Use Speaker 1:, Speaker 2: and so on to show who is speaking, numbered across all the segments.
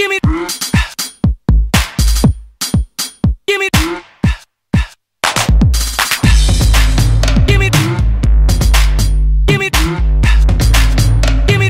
Speaker 1: Gimme. Gimme. Gimme. Gimme. Gimme.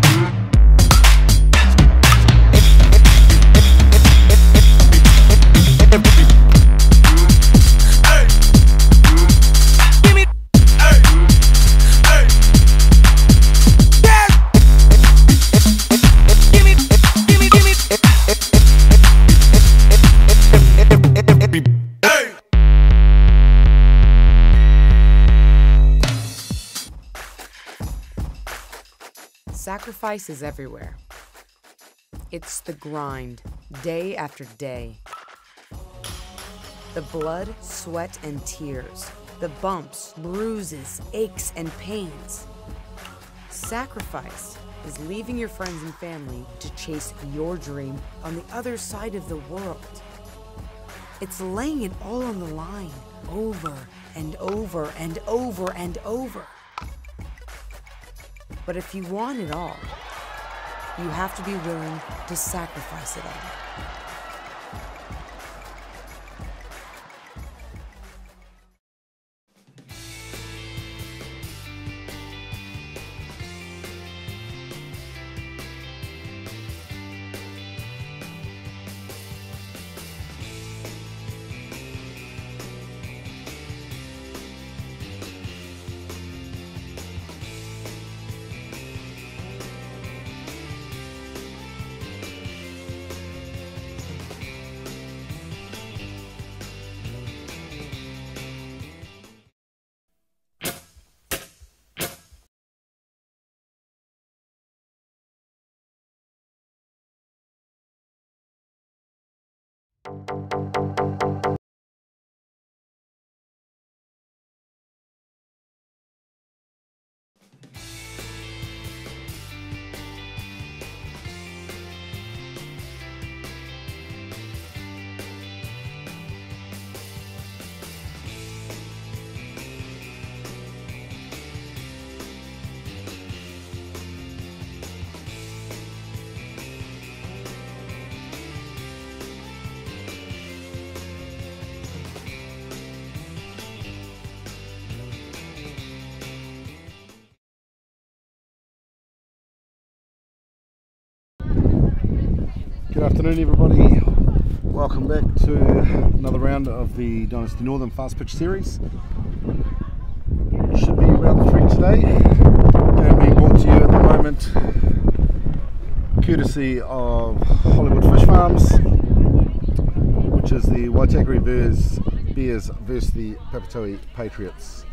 Speaker 2: Sacrifice is everywhere. It's the grind, day after day. The blood, sweat, and tears. The bumps, bruises, aches, and pains. Sacrifice is leaving your friends and family to chase your dream on the other side of the world. It's laying it all on the line, over and over and over and over. But if you want it all, you have to be willing to sacrifice it all.
Speaker 3: Good afternoon everybody, welcome back to another round of the Dynasty Northern Fastpitch series. Should be round 3 today, game being brought to you at the moment courtesy of Hollywood Fish Farms, which is the Waitakere Bears versus the Patriots.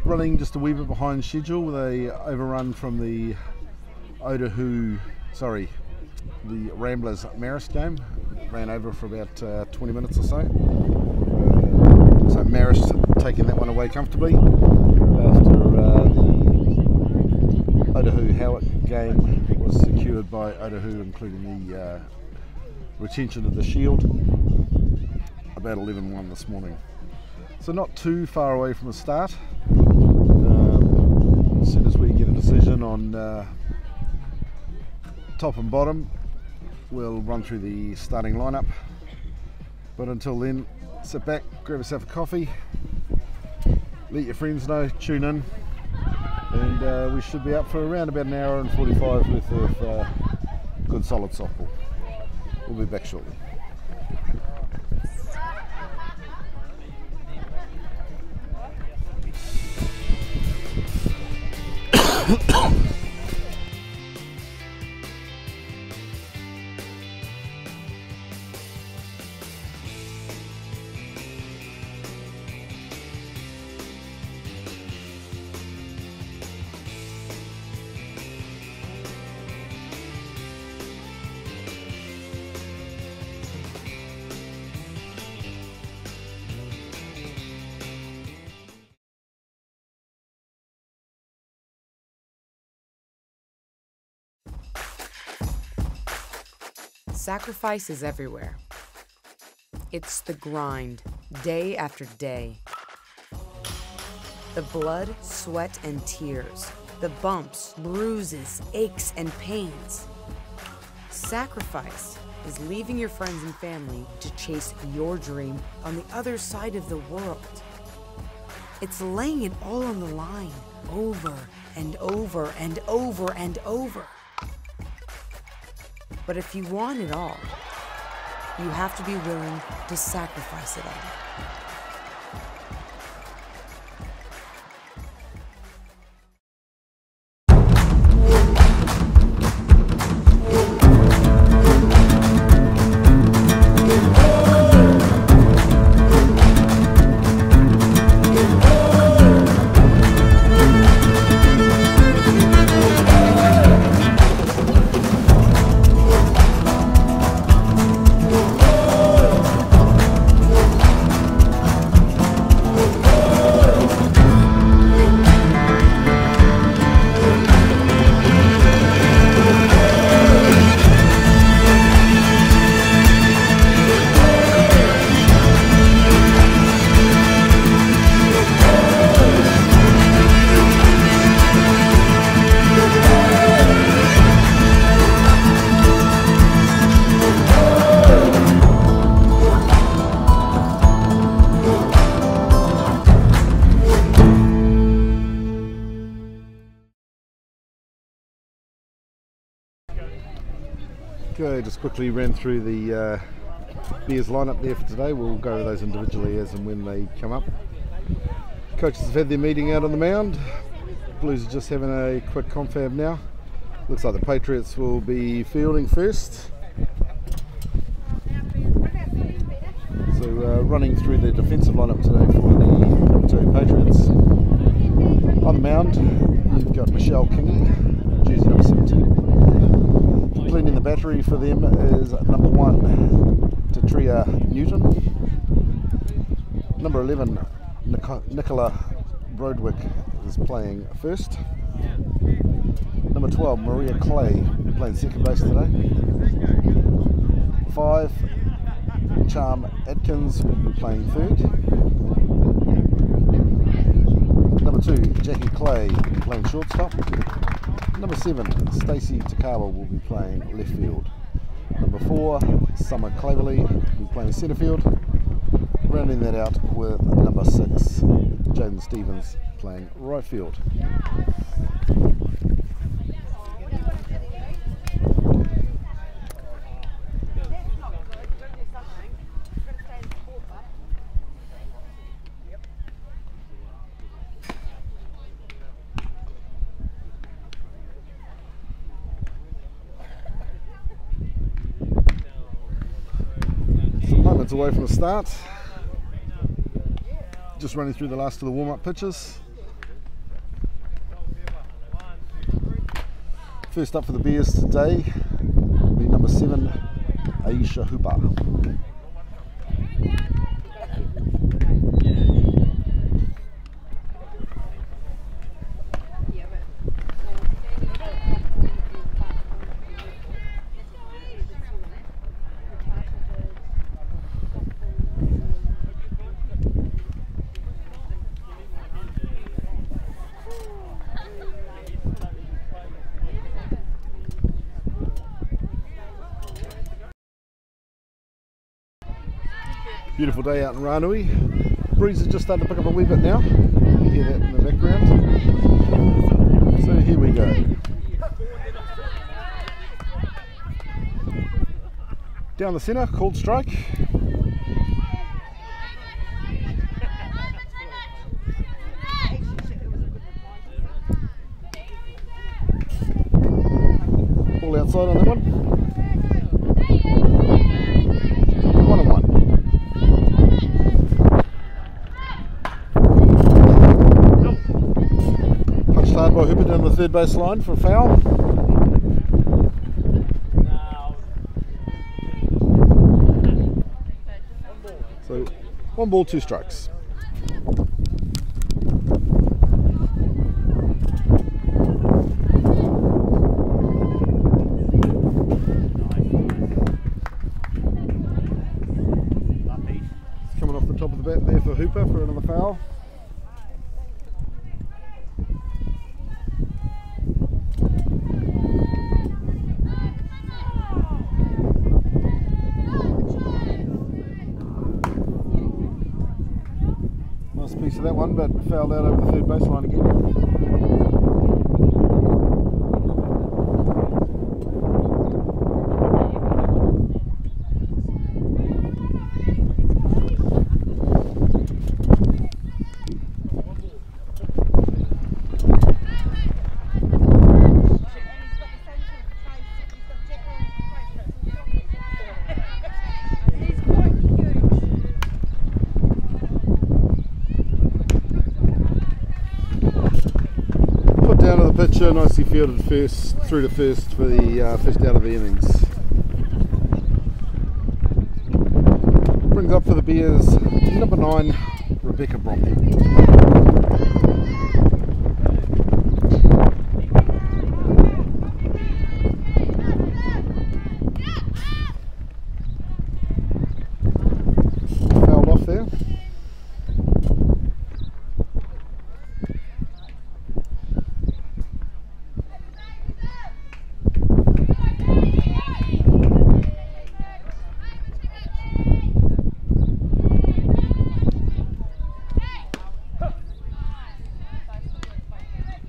Speaker 3: Running just a wee bit behind schedule with a overrun from the the Ramblers Marist game. Ran over for about 20 minutes or so. So Marist taking that one away comfortably after the Otahu Howick game was secured by Otahu, including the retention of the shield, about 11-1 this morning. So not too far away from the start. As soon as we get a decision on top and bottom, we'll run through the starting lineup. But until then, sit back, grab yourself a coffee, let your friends know, tune in, and we should be up for around about an hour and 45 worth of good solid softball. We'll be back shortly.
Speaker 2: Sacrifice is everywhere. It's the grind, day after day. The blood, sweat, and tears. The bumps, bruises, aches, and pains. Sacrifice is leaving your friends and family to chase your dream on the other side of the world. It's laying it all on the line, over and over and over and over. But if you want it all, you have to be willing to sacrifice it all.
Speaker 3: Okay, just quickly ran through the beers lineup there for today. We'll go over those individually as and when they come up. Coaches have had their meeting out on the mound. Blues are just having a quick confab now. Looks like the Patriots will be fielding first. So running through the defensive lineup today for the Patriots. On the mound, you've got Michelle Kingy, jersey number 17. Leading the battery for them is number 1, Tatria Newton. Number 11, Nicola Brodwick is playing first. Number 12, Maria Clay, playing second base today. 5, Charm Atkins will be playing third. Number 2, Jackie Clay, playing shortstop. Number 7, Stacey Takawa will be playing left field. Number 4, Summer Claverley will be playing centre field. Rounding that out with number 6, Jaden Stevens playing right field. Away from the start, just running through the last of the warm-up pitches. First up for the Bears today will be number 7, Aisha Hooper. Beautiful day out in Ranui. Breeze is just starting to pick up a wee bit now. You hear that in the background. So here we go. Down the centre, called strike. Ball outside on that one. 1-1. Hard by Hooper down the third base line for a foul. So 1 ball, 2 strikes. Coming off the top of the bat there for Hooper for another foul. of that one, but fouled out over the third baseline again. Pitcher nicely fielded first through to first for the first out of the innings. Brings up for the Bears number 9, Rebecca Bromhead. Fouled off there.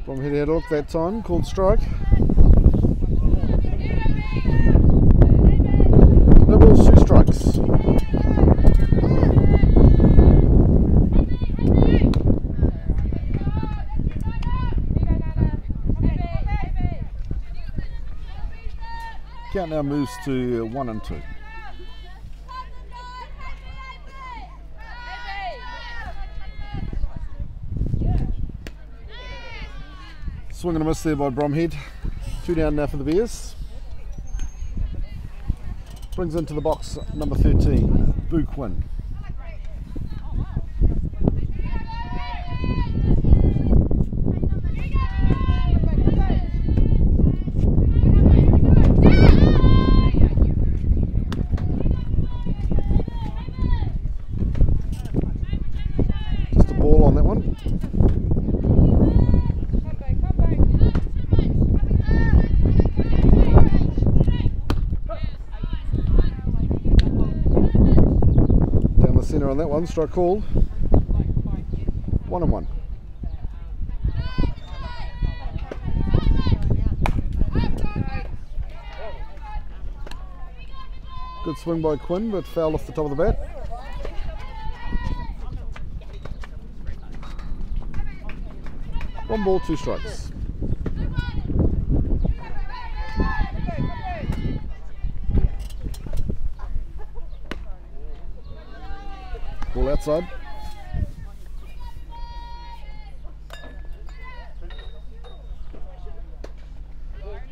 Speaker 3: Bromhead had a look that time, called strike. No balls, 2 strikes. Count now moves to 1 and 2. Swing and a miss there by Bromhead. 2 down now for the Bears. Brings into the box number 13, Boo Quinn. Just a ball on that one. Centre on that one, strike called. 1 and 1. Good swing by Quinn, but fouled off the top of the bat. One ball, 2 strikes. Ball outside.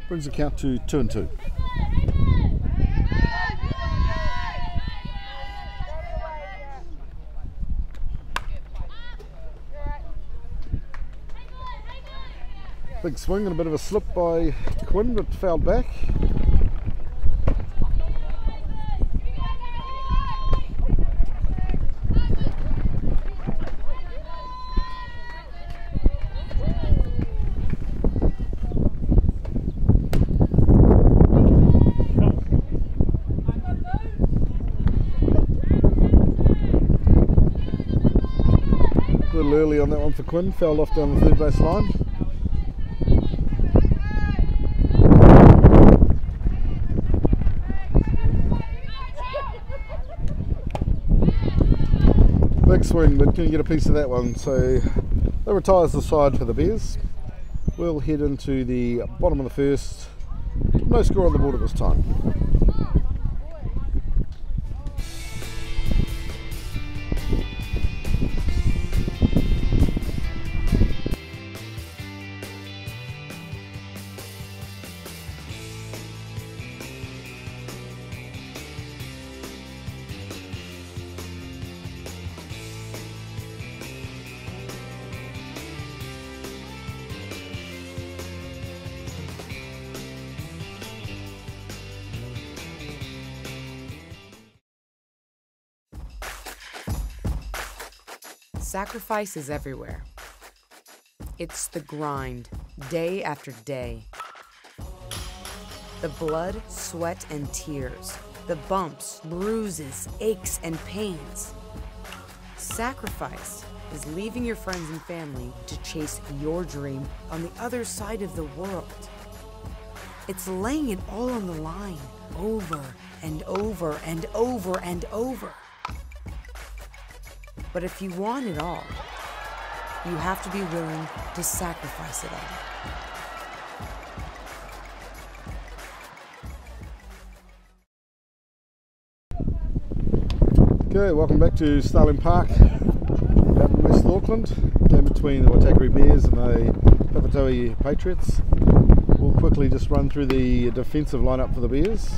Speaker 3: Brings the count to 2 and 2. Big swing and a bit of a slip by Quinn, but fouled back. A little early on that one for Quinn, fouled off down the third base line. Big swing, but couldn't get a piece of that one, so that retires the side for the Bears. We'll head into the bottom of the first. No score on the board at this time.
Speaker 2: Sacrifice is everywhere. It's the grind, day after day. The blood, sweat, and tears. The bumps, bruises, aches, and pains. Sacrifice is leaving your friends and family to chase your dream on the other side of the world. It's laying it all on the line, over and over and over and over. But if you want it all, you have to be willing to sacrifice it all.
Speaker 3: Okay, welcome back to Starling Park out in West Auckland, game between the Waitakere Bears and the Patriots. We'll quickly just run through the defensive lineup for the Bears.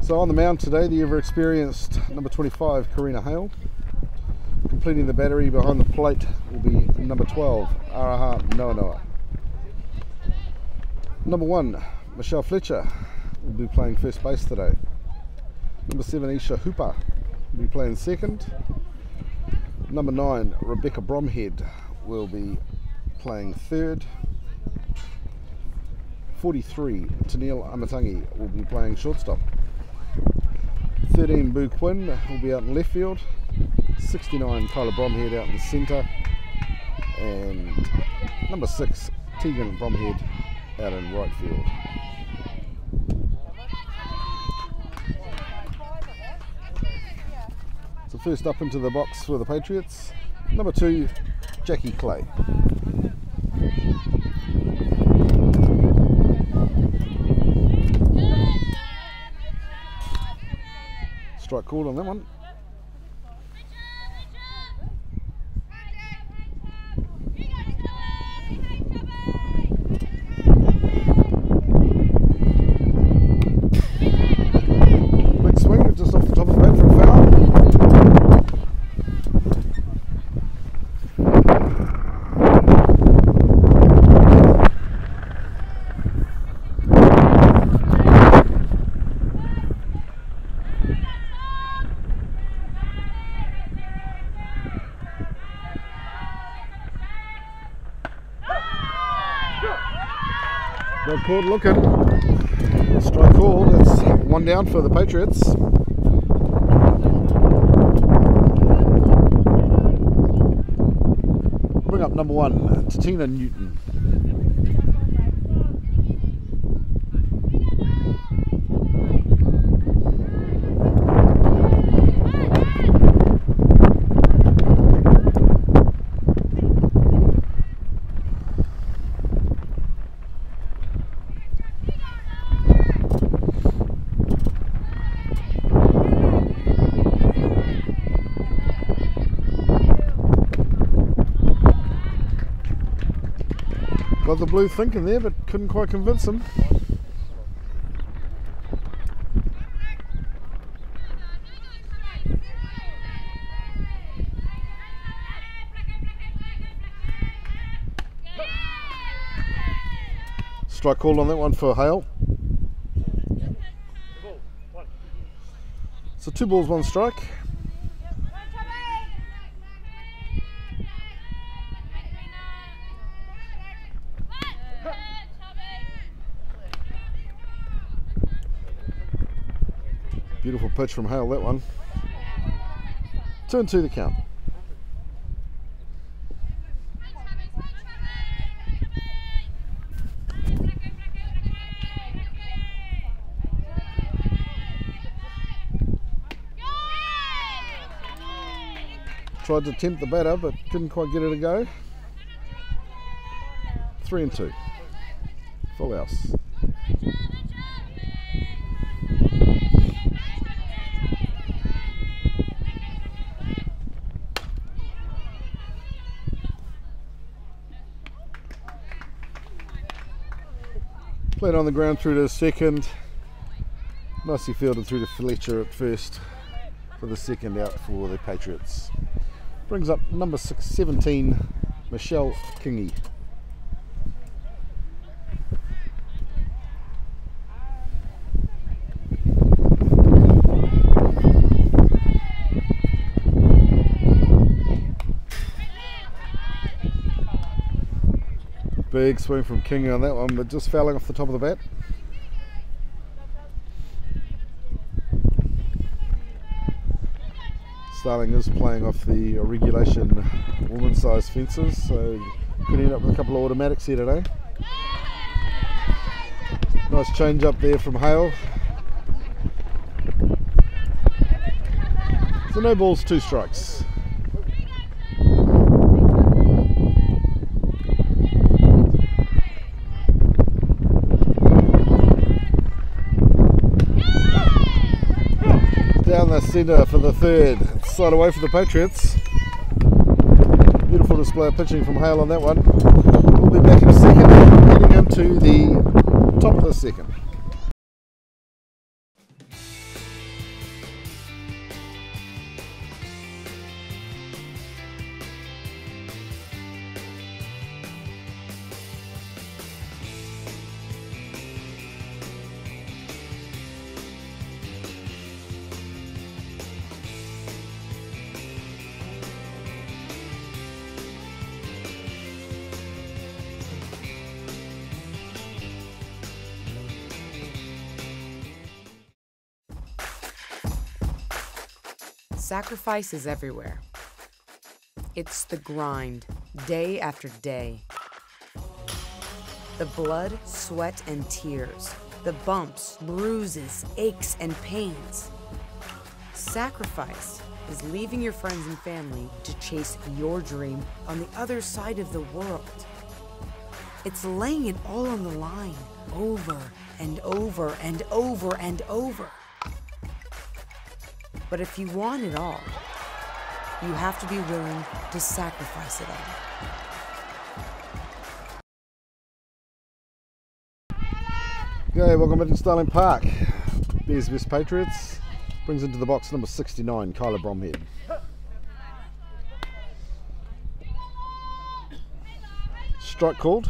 Speaker 3: So on the mound today, the ever experienced number 25, Karina Hale. Completing the battery behind the plate will be number 12, Araha Noanoa. Number 1, Michelle Fletcher will be playing first base today. Number 7, Isha Hooper will be playing second. Number 9, Rebecca Bromhead will be playing third. 43, Tennille Amatangi will be playing shortstop. 13, Boo Quinn will be out in left field. 69, Kyla Bromhead out in the centre. And number 6, Tegan Bromhead out in right field. So first up into the box for the Patriots, number 2, Jackie Clay. Strike called on that one. Big swing just off the top of the bat for a foul. Strike called, looking. Strike called, it's one down for the Patriots. Bring up number 1, Tatina Newton. Got the blue thinking there, but couldn't quite convince him. Strike called on that one for Hale. So 2 balls, 1 strike. Beautiful pitch from Hale, that one. 2-2 the count. Tried to tempt the batter, but couldn't quite get it to go. 3-2. Full house. Played on the ground through to second. Nicely fielded through to Fletcher at first for the second out for the Patriots. Brings up number 17, Michelle Kingy. Big swing from King on that one, but just fouling off the top of the bat. Starling is playing off the regulation women's size fences, so could end up with a couple of automatics here today. Nice change up there from Hale. So no balls, 2 strikes. Down the centre for the third, side away for the Patriots. Beautiful display of pitching from Hale on that one. We'll be back in a second, heading into the top of the second.
Speaker 2: Sacrifice is everywhere. It's the grind, day after day. The blood, sweat, and tears. The bumps, bruises, aches, and pains. Sacrifice is leaving your friends and family to chase your dream on the other side of the world. It's laying it all on the line, over and over and over and over. But if you want it all, you have to be willing to sacrifice it all.
Speaker 3: Okay, welcome back to Starling Park. Bears vs Patriots. Brings into the box number 69, Kyla Bromhead. Strike called.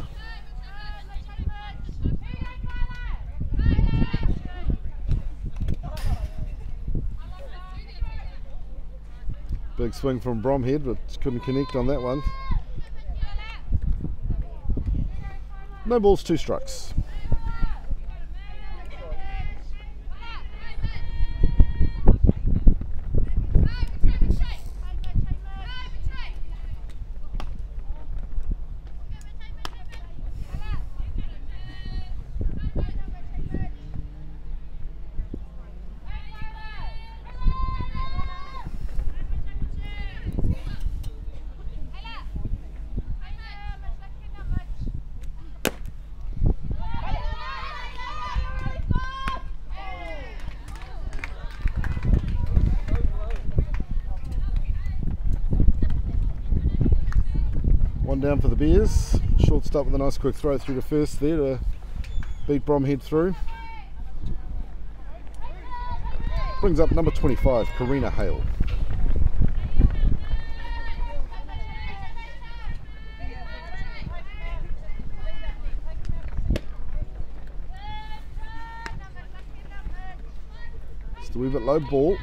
Speaker 3: Big swing from Bromhead, but couldn't connect on that one. No balls, 2 strikes. One down for the Bears. Shortstop with a nice quick throw through to first there to beat Bromhead through. Brings up number 25, Karina Hale. Just a wee bit low ball.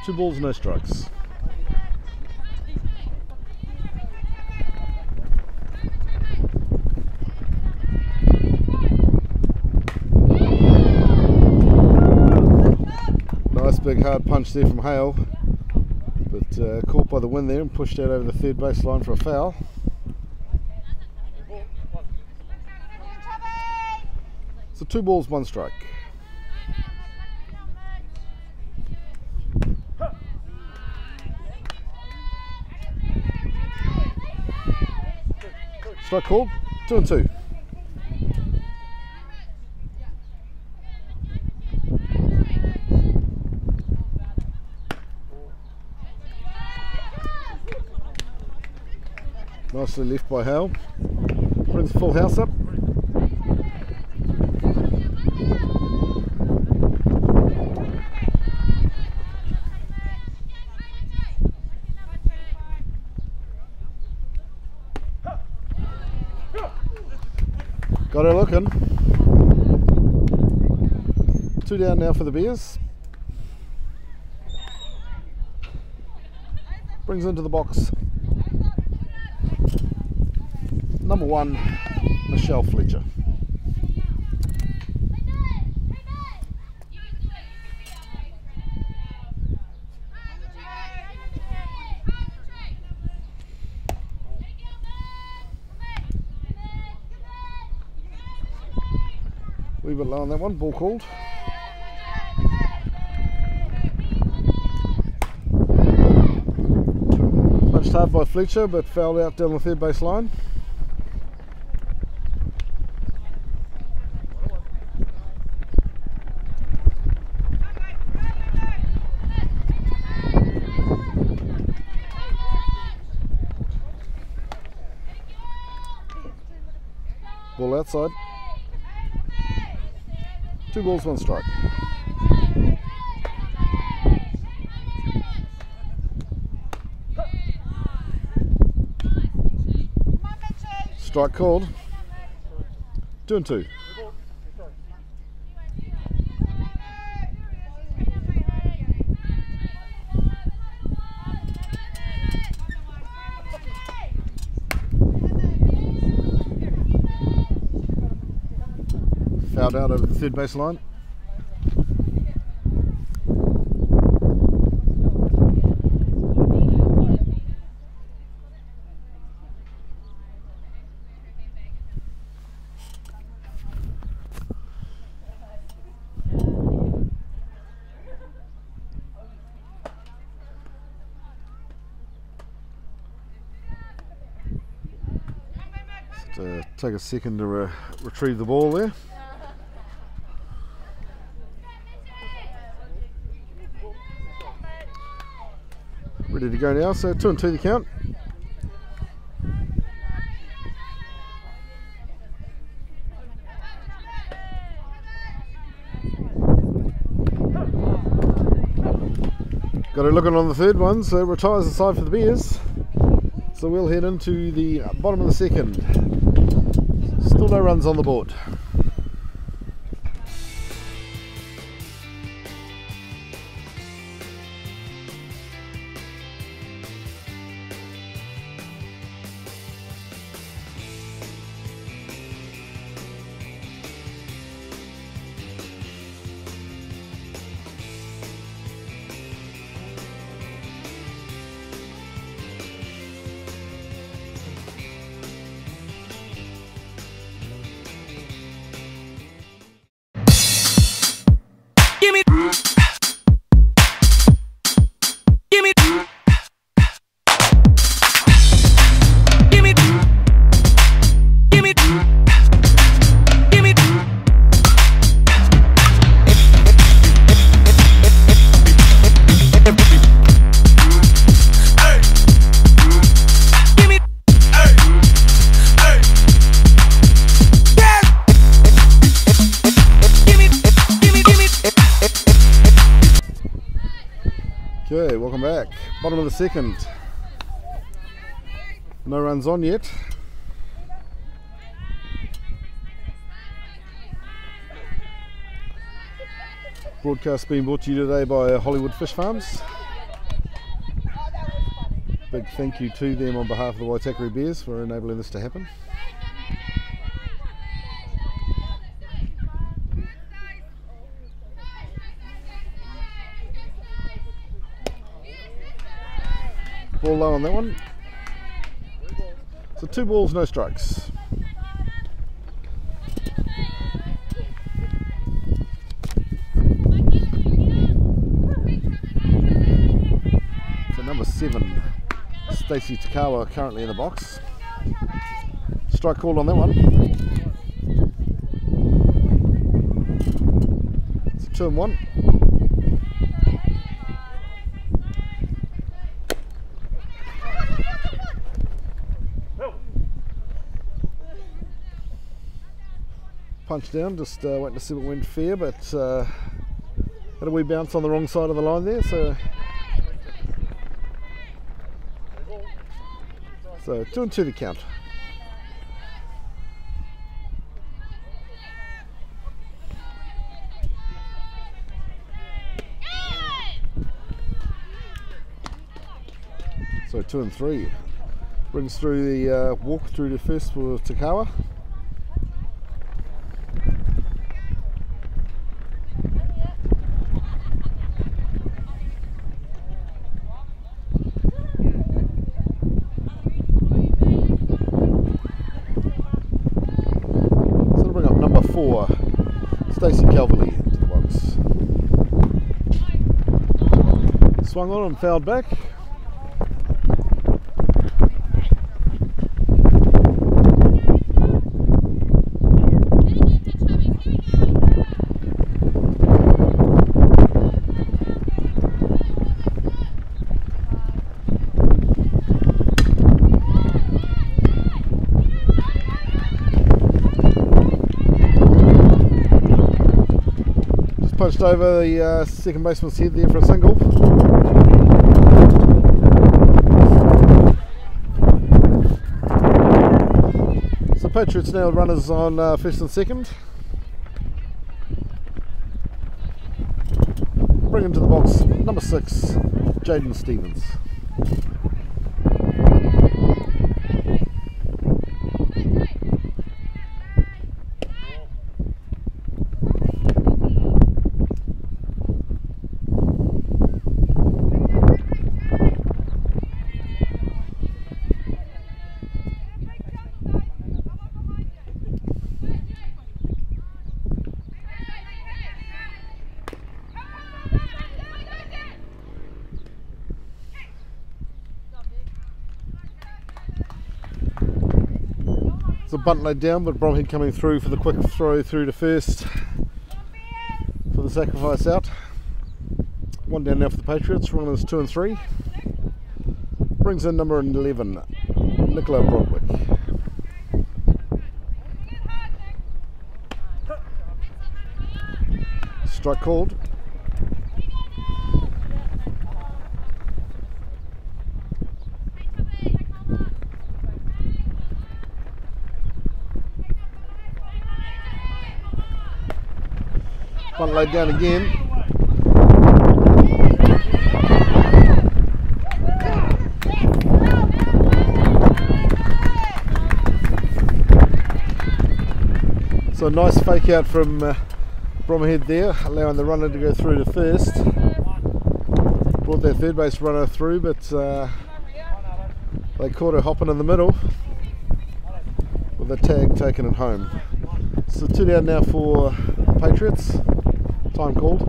Speaker 3: Two balls, no strikes. Nice big hard punch there from Hale, but caught by the wind there and pushed out over the third base line for a foul. So 2 balls, 1 strike. Strike called, 2 and 2. Nicely left by Hale. Brings the full house up. Got her looking. 2 down now for the Bears. Brings into the box number 1, Michelle Fletcher. Wee bit low on that one, ball called. Punched hard by Fletcher, but fouled out down the third base line. Ball outside. 2 balls, 1 strike. Strike called. 2 and 2. Fouled out over the third base line. Just take a second to retrieve the ball there. Ready to go now, so 2 and 2 the count. Got it looking on the third one, so retires the side for the Bears. So we'll head into the bottom of the second. Still no runs on the board.
Speaker 1: Give me. Give me. Give me. Give me. Give me.
Speaker 3: Okay, welcome back. Bottom of the second. No runs on yet. Broadcast being brought to you today by Hollywood Fish Farms. Big thank you to them on behalf of the Waitakere Bears for enabling this to happen. Ball low on that one. So 2 balls, no strikes. So number 7, Stacey Takawa, currently in the box. Strike called on that one. It's 2 and 1. Punch down, just waiting to see what went fair, but had a wee bounce on the wrong side of the line there, so 2 and 2 the count. So 2 and 3. Brings through the walk through to first for Takawa. So to bring up number 4, Stacey Calverley into the box. Swung on and fouled back. Punched over the second baseman's head there for a single. So Patriots now runners on first and second. Bring him to the box, number 6, Jaden Stevens. The bunt laid down, but Bromhead coming through for the quick throw through to first for the sacrifice out. One down now for the Patriots, runners 2 and 3. Brings in number 11, Nicola Brodwick. Strike called. Bunt laid down again. So a nice fake out from Bromhead there, allowing the runner to go through to first. Brought their third base runner through, but they caught her hopping in the middle with a tag taking it home. So 2 down now for Patriots. Time called.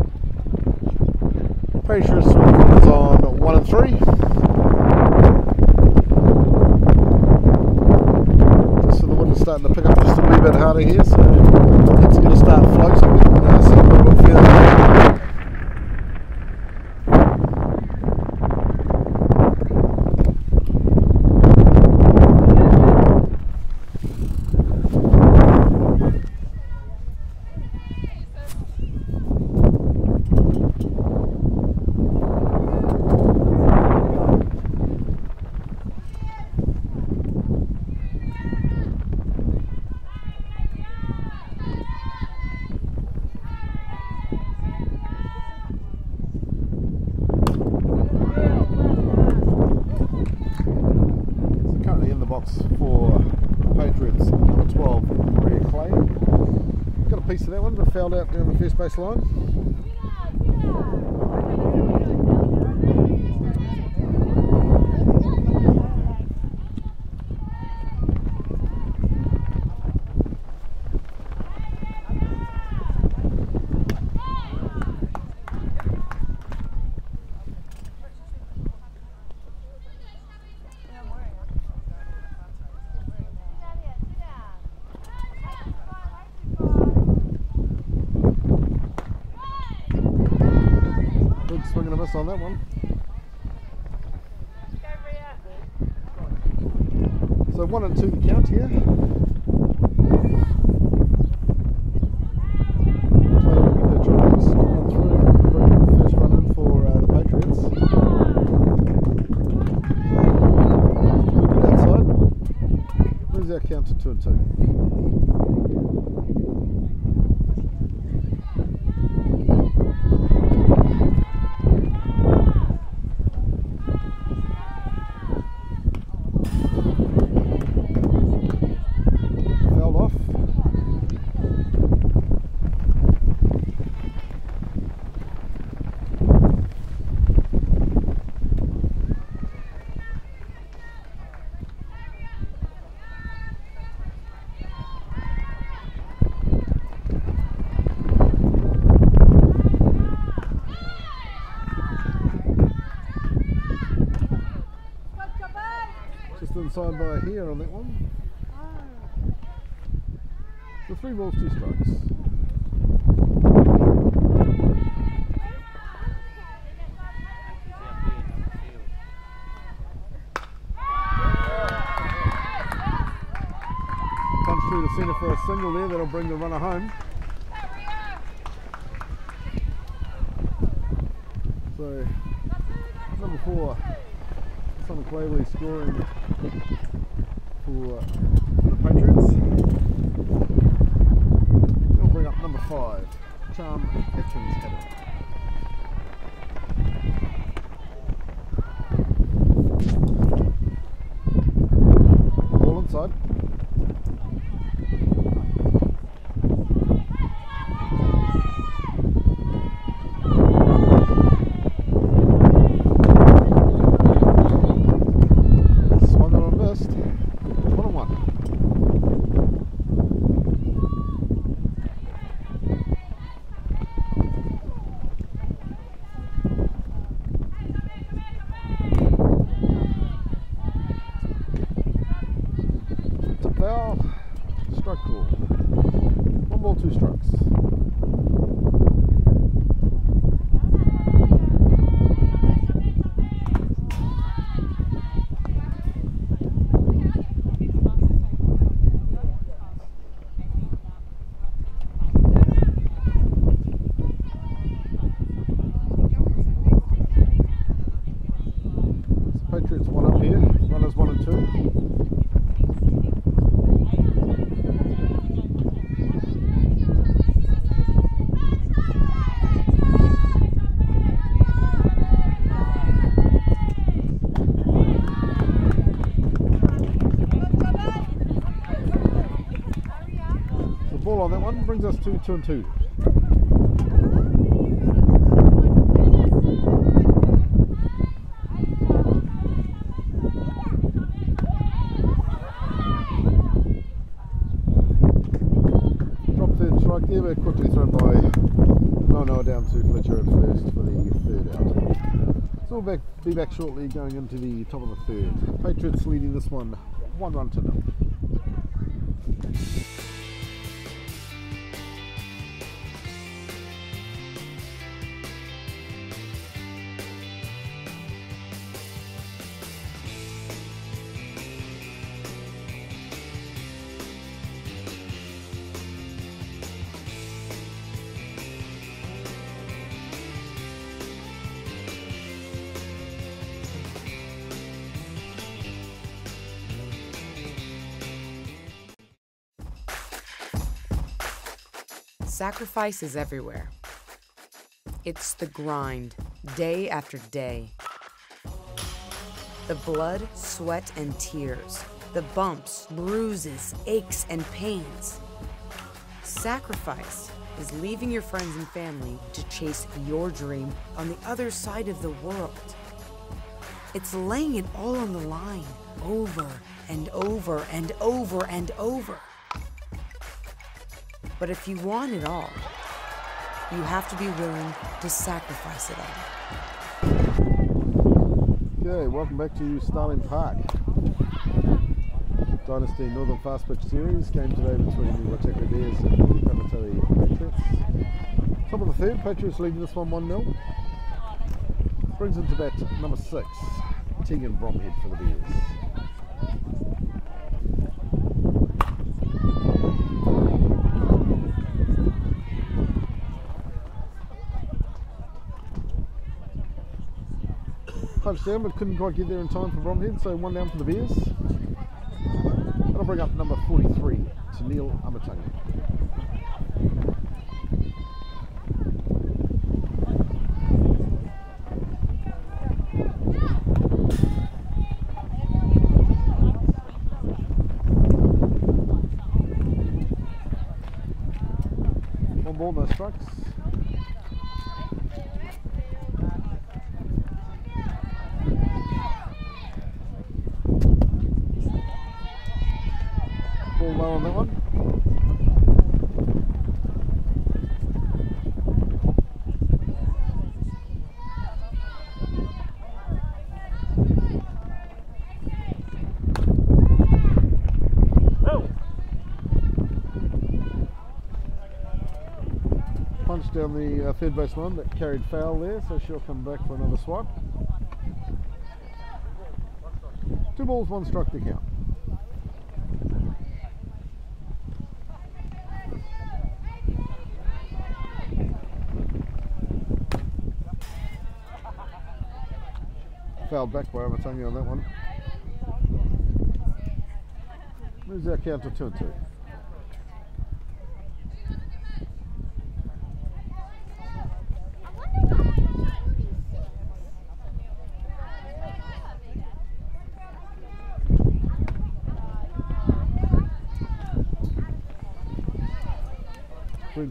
Speaker 3: Patriots is on 1 and 3. Just so the wind is starting to pick up just a wee bit harder here, so it's going to start floating and see a little bit further. For Patriots, number 12, Maria Clay. Got a piece of that one, but fouled out down the first base line. Swing and a miss on that one. So 1 and 2 the count here. First run in for the Patriots. Look outside. Moves our count to 2 and 2. onside by a hair on that one. So 3 balls, 2 strikes. Punch through the centre for a single there, that'll bring the runner home. So, number 4, Simon Clavely scoring for the Patriots. We'll bring up number 5, Charm Atkins Hatter. Ball inside. Foul, strike call. 1 ball, 2 strikes. Patriots 1 up here, runners 1 and 2. Ball on that one brings us to 2 and 2. Drop third strike there, but quickly thrown by Ranui down to Fletcher at first for the 3rd out. So we'll be back shortly going into the top of the 3rd. Patriots leading this one 1 run to 0.
Speaker 2: Sacrifice is everywhere. It's the grind, day after day. The blood, sweat, and tears. The bumps, bruises, aches, and pains. Sacrifice is leaving your friends and family to chase your dream on the other side of the world. It's laying it all on the line, over and over and over and over. But if you want it all, you have to be willing to sacrifice it all.
Speaker 3: Okay, welcome back to Starling Park. Dynasty Northern Fastpitch Series, game today between the Waitakere Bears and the Patriots. Top of the 3rd, Patriots leading this one 1-0. Brings into bat number 6, Tegan Bromhead for the Bears. Punched down but couldn't quite get there in time for Bromhead, so 1 down for the Bears. That'll bring up number 43, to Neil Amatangi. One ball, no strikes. Ball low on that one. down the third base line that carried foul there, so she'll come back for another swipe. 2 balls, 1 strike to count. Fouled back by Waitakere on that one. Moves our count to 2-2.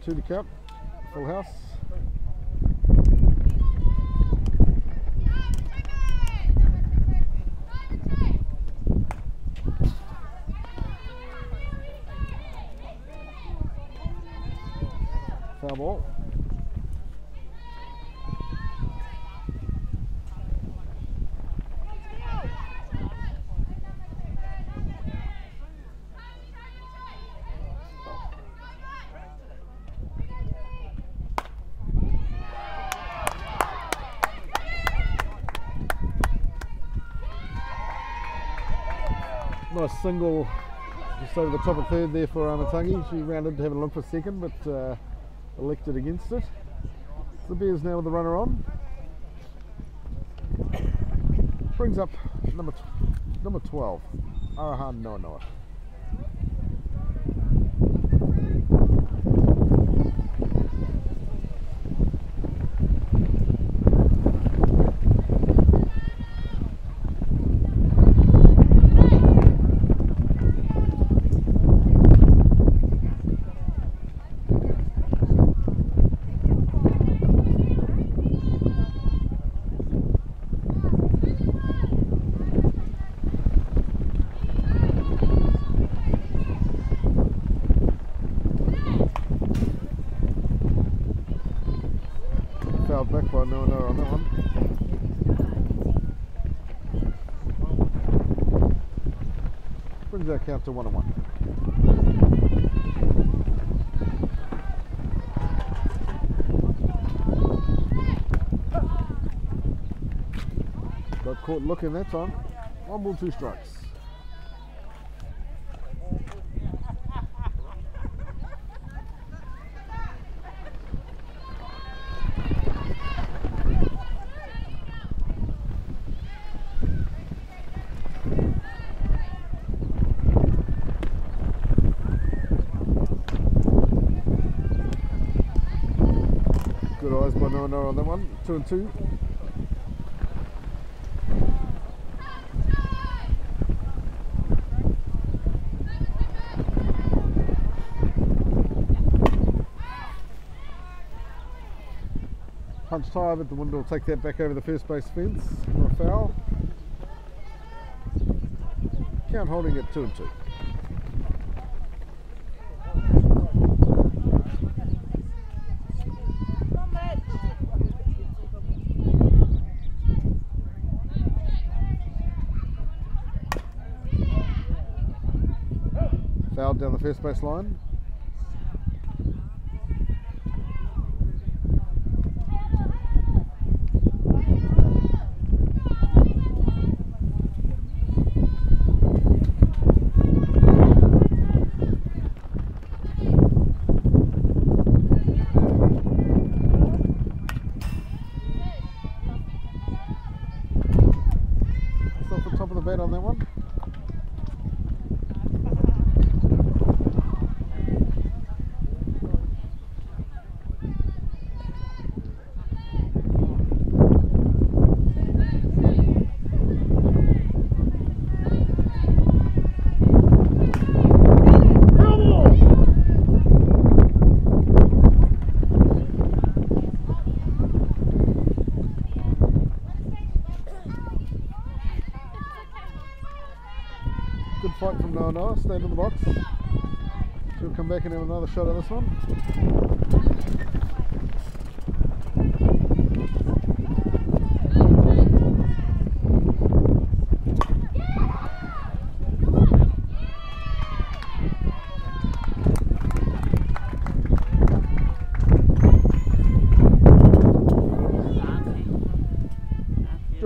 Speaker 3: Two to count, full house. Foul ball. Nice single just over the top of third there for Waitakere. She rounded to have a look for second, but elected against it. The Bears now with the runner on. Brings up number 12, Arahan Noa. Back by Noa on that one. Brings our count to 1-1. Got caught looking that time. 1 ball, 2 strikes. Good eyes by Noa on that one. 2-2. Punch tie, but the wind will take that back over the first base fence for a foul. Count holding at 2-2. Fouled down the first base line. It's off the top of the bat on that one. Good fight from Noa, stayed in the box. She'll come back and have another shot at this one.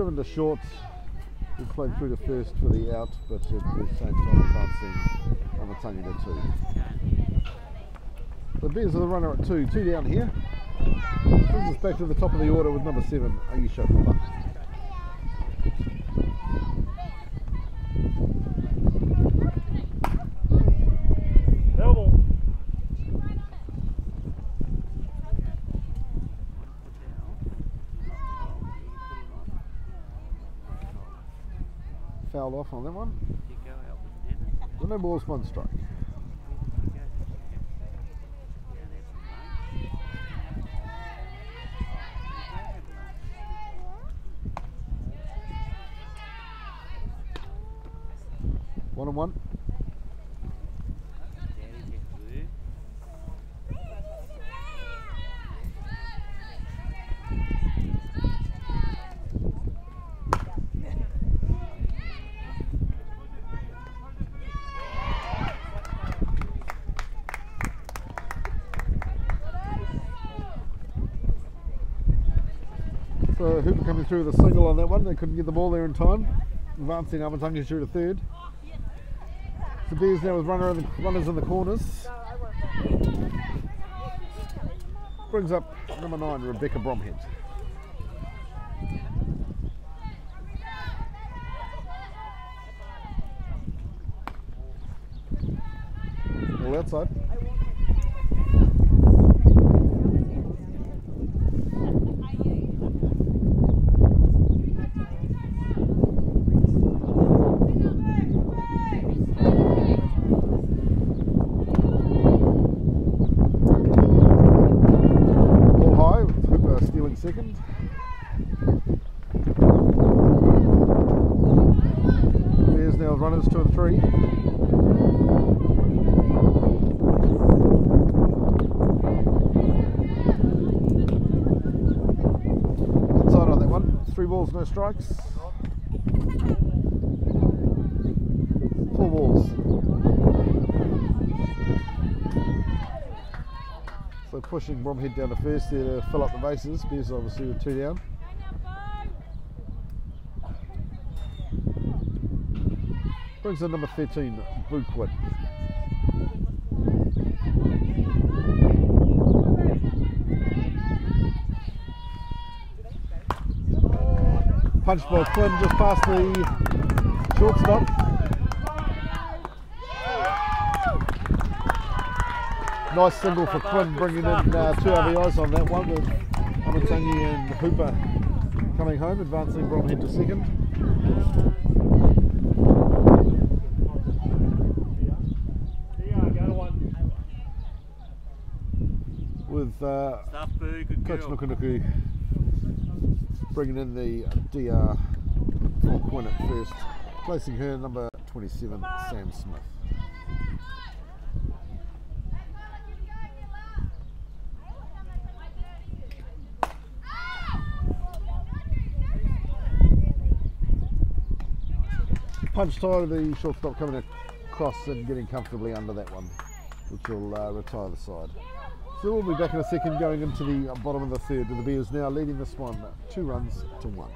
Speaker 3: driven to short. We played through the first for the out, but at the same time advancing Amatangi to 2. The Bears are the runner at 2 down here. Brings us back to the top of the order with number 7, Aisha Papa. Fouled off on that one. Well, no balls, 1 strike. One and one. So Hooper coming through with a single on that one. They couldn't get the ball there in time. Advancing Amatangi through to 3rd. The Bears now with runners in the corners. Brings up number 9, Rebecca Bromhead. All outside. Second. There's now runners 2 and 3. Inside on that one. 3 balls, no strikes. 4 balls. So pushing Bromhead down to first there to fill up the bases. Bears obviously with 2 down. Brings in number 13, Buquid. Punch by Quinn just past the shortstop. Nice single for Quinn, bringing in 2 RBIs on that one, with Amatangi and Hooper coming home, advancing Bromhead to 2nd. With Coach Nukunuku bringing in the DR for Quinn at first, placing her number 27, Sam Smith. Punch tie to the shortstop coming across and getting comfortably under that one, which will retire the side. So we'll be back in a second, going into the bottom of the 3rd, with the Bears now leading this one 2 runs to 1.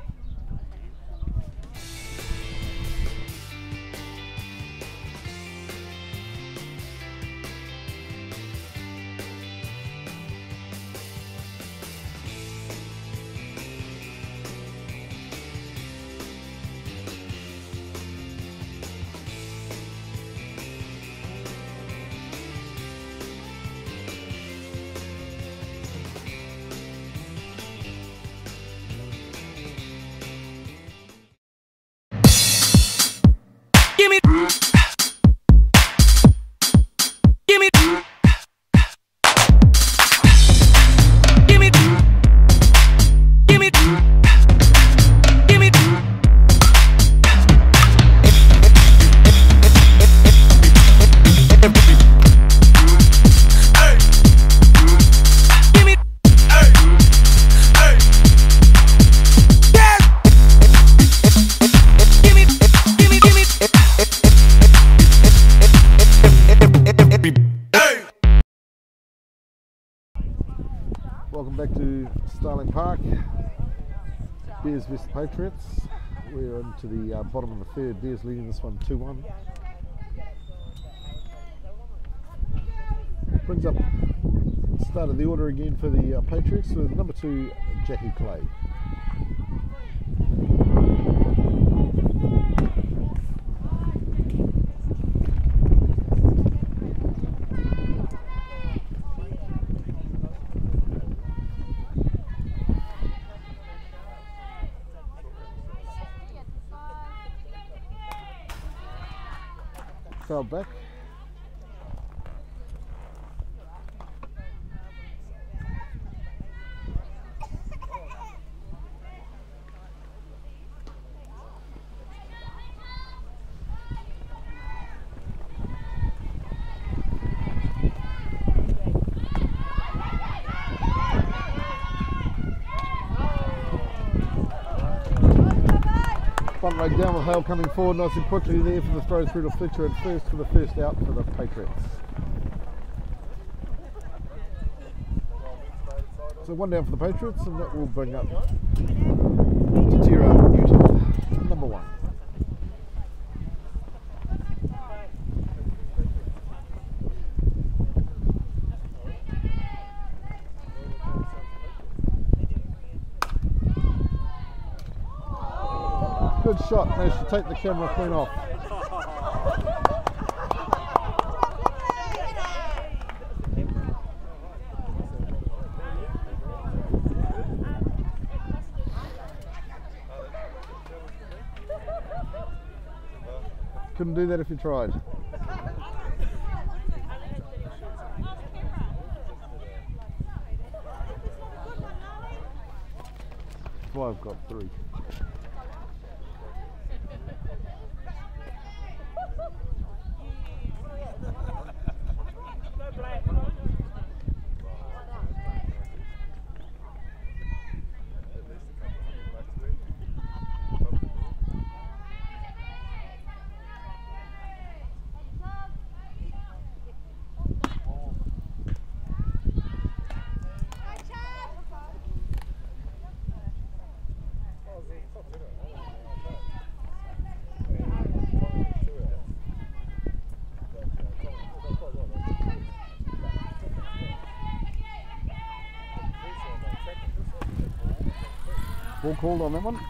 Speaker 3: Welcome back to Starling Park. Bears vs Patriots. We're into the bottom of the third. Bears leading this one 2-1. Brings up start of the order again for the Patriots with number 2, Jackie Clay. Fell back. Front right down with Hale coming forward nice and quickly there for the throw through to Fletcher at first for the first out for the Patriots. So one down for the Patriots, and that will bring up Tira Newton, number 1. Good shot, managed to take the camera clean off. Couldn't do that if you tried. Well, I've got 3. Ball called on that one.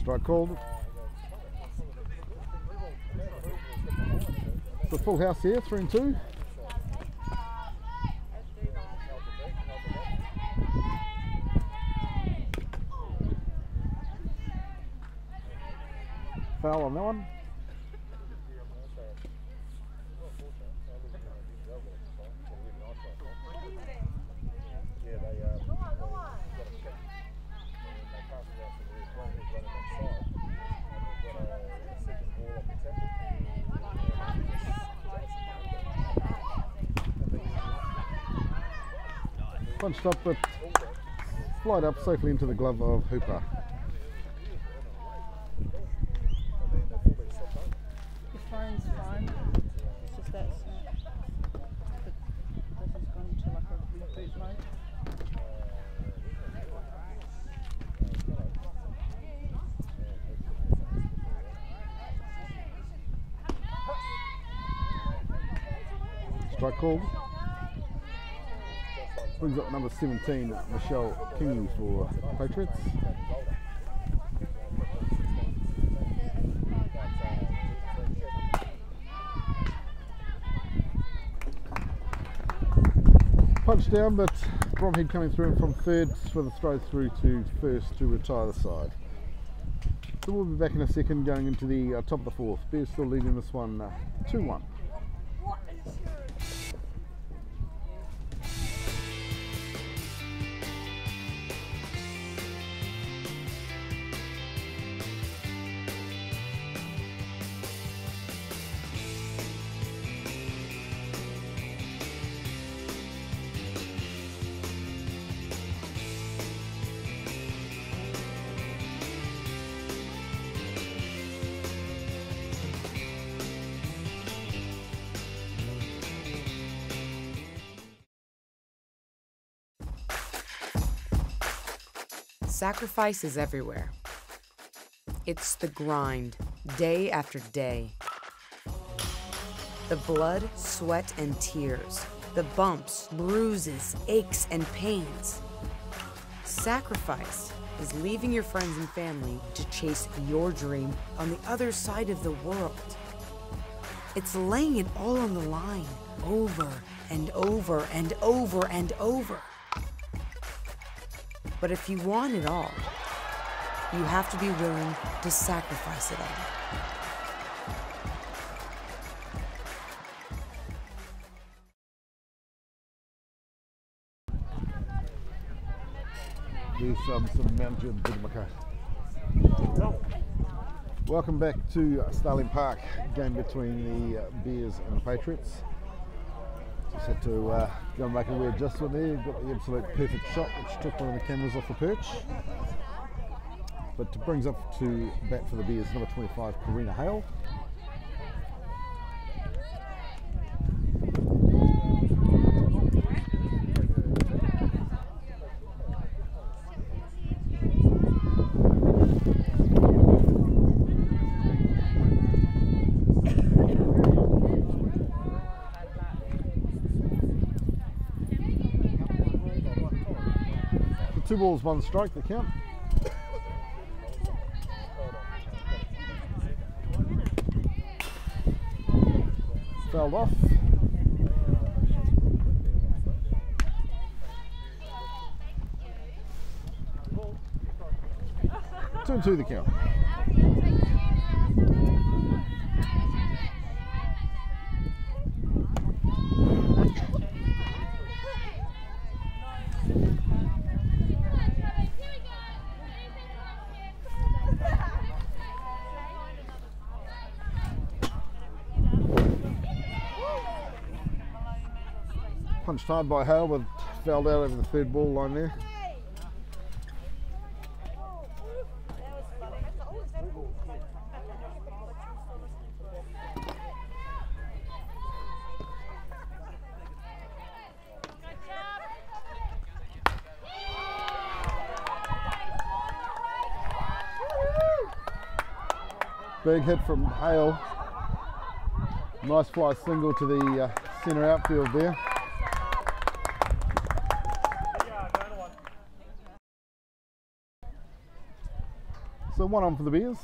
Speaker 3: Strike called. It's a full house here, 3-2. Foul on that one. Punched up, but slide up safely into the glove of Hooper.
Speaker 4: The phone's fine. It's just that this has gone into like a reboot mode.
Speaker 3: Strike called. Brings up number 17, Michelle Kingy for Patriots. Punch down, but Bromhead coming through from third for the throw through to first to retire the side. So we'll be back in a second going into the top of the fourth. Bears still leading this one 2-1.
Speaker 2: Sacrifice is everywhere. It's the grind, day after day. The blood, sweat, and tears. The bumps, bruises, aches, and pains. Sacrifice is leaving your friends and family to chase your dream on the other side of the world. It's laying it all on the line, over and over and over and over. But if you want it all, you have to be willing to sacrifice it all.
Speaker 3: There's some mountain Bidmaka. Welcome back to Starling Park, game between the Bears and the Patriots. Just had to go and make a wee adjustment there. Got the absolute perfect shot, which took one of the cameras off the perch. But it brings up to bat for the Bears, number 25, Karina Hale. Two balls, one strike, the count. Fouled off. 2-2 the count. Punched hard by Hale, but fouled out over the third ball line there. Big hit from Hale. Nice fly single to the centre outfield there. So one on for the Bears.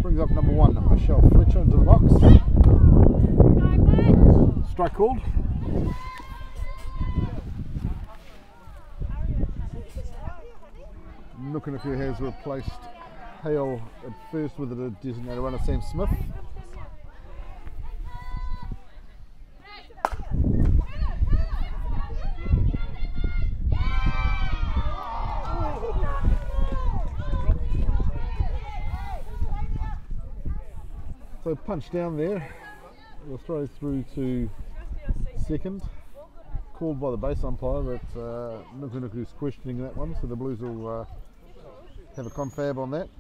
Speaker 3: Brings up number one, Michelle Fletcher, into the box. Strike called. Nukunuku has replaced Hale at first with a designated runner, Sam Smith. So punch down there, we'll throw through to second, called by the base umpire, but Nukunuku's questioning that one, so the Blues will have a confab on that.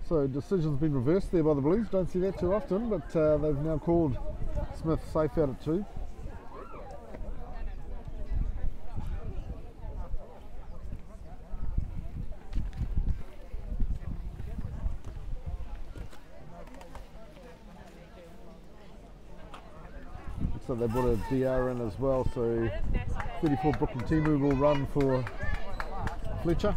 Speaker 3: So decision's been reversed there by the Blues. Don't see that too often, but they've now called Smith safe out at 2. Looks like they brought a DR in as well, so 34 Brooklyn Timu will run for Fletcher.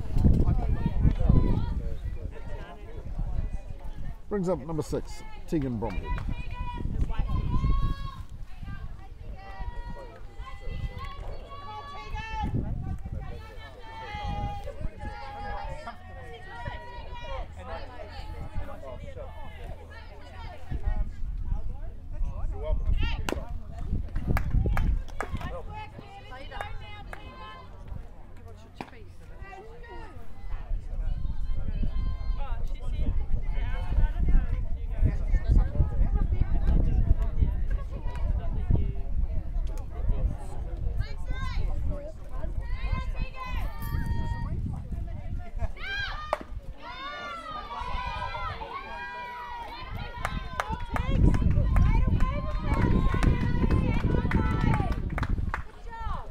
Speaker 3: Brings up number 6, Tegan Bromhead.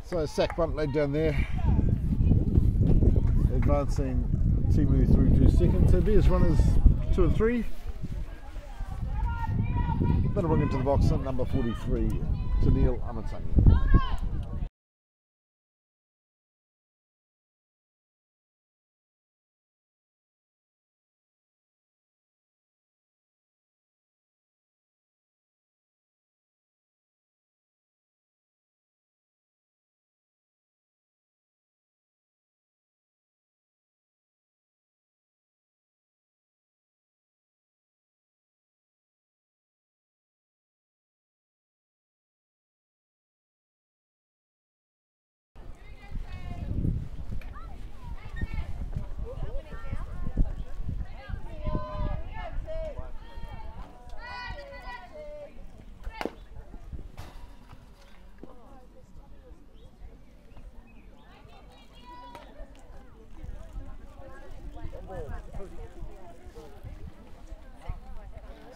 Speaker 3: So sack bunt leg down there, advancing Timu through to second. So there's runners 2 and 3. That'll bring into the box at number 43, Tennille Amatangi.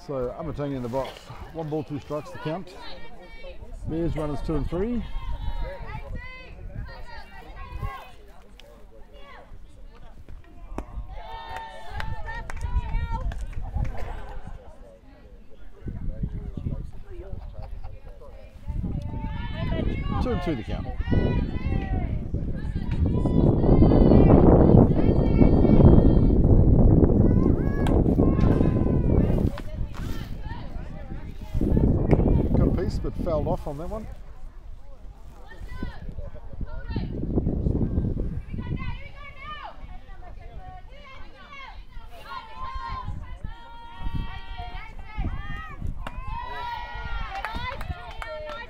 Speaker 3: So Amatangi in the box, 1 ball 2 strikes to count. There's runners 2 and 3. Two and 2 to count. But fouled off on that one.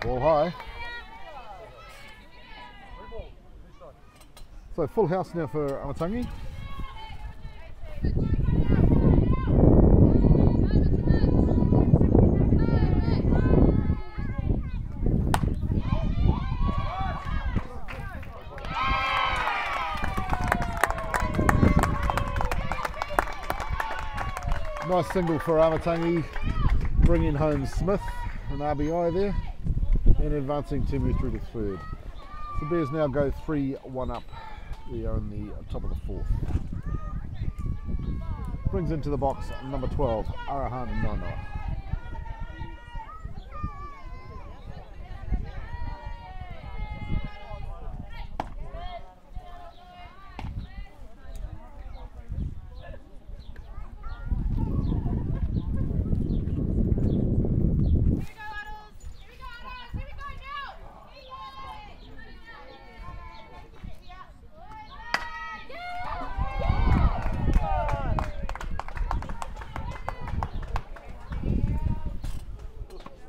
Speaker 3: Ball high. So full house now for Amatangi. Nice single for Amatangi, bringing home Smith, an RBI there, and advancing Timu through to third. The Bears now go 3-1 up. We are in the top of the 4th. Brings into the box number 12, Arahan Nonoa.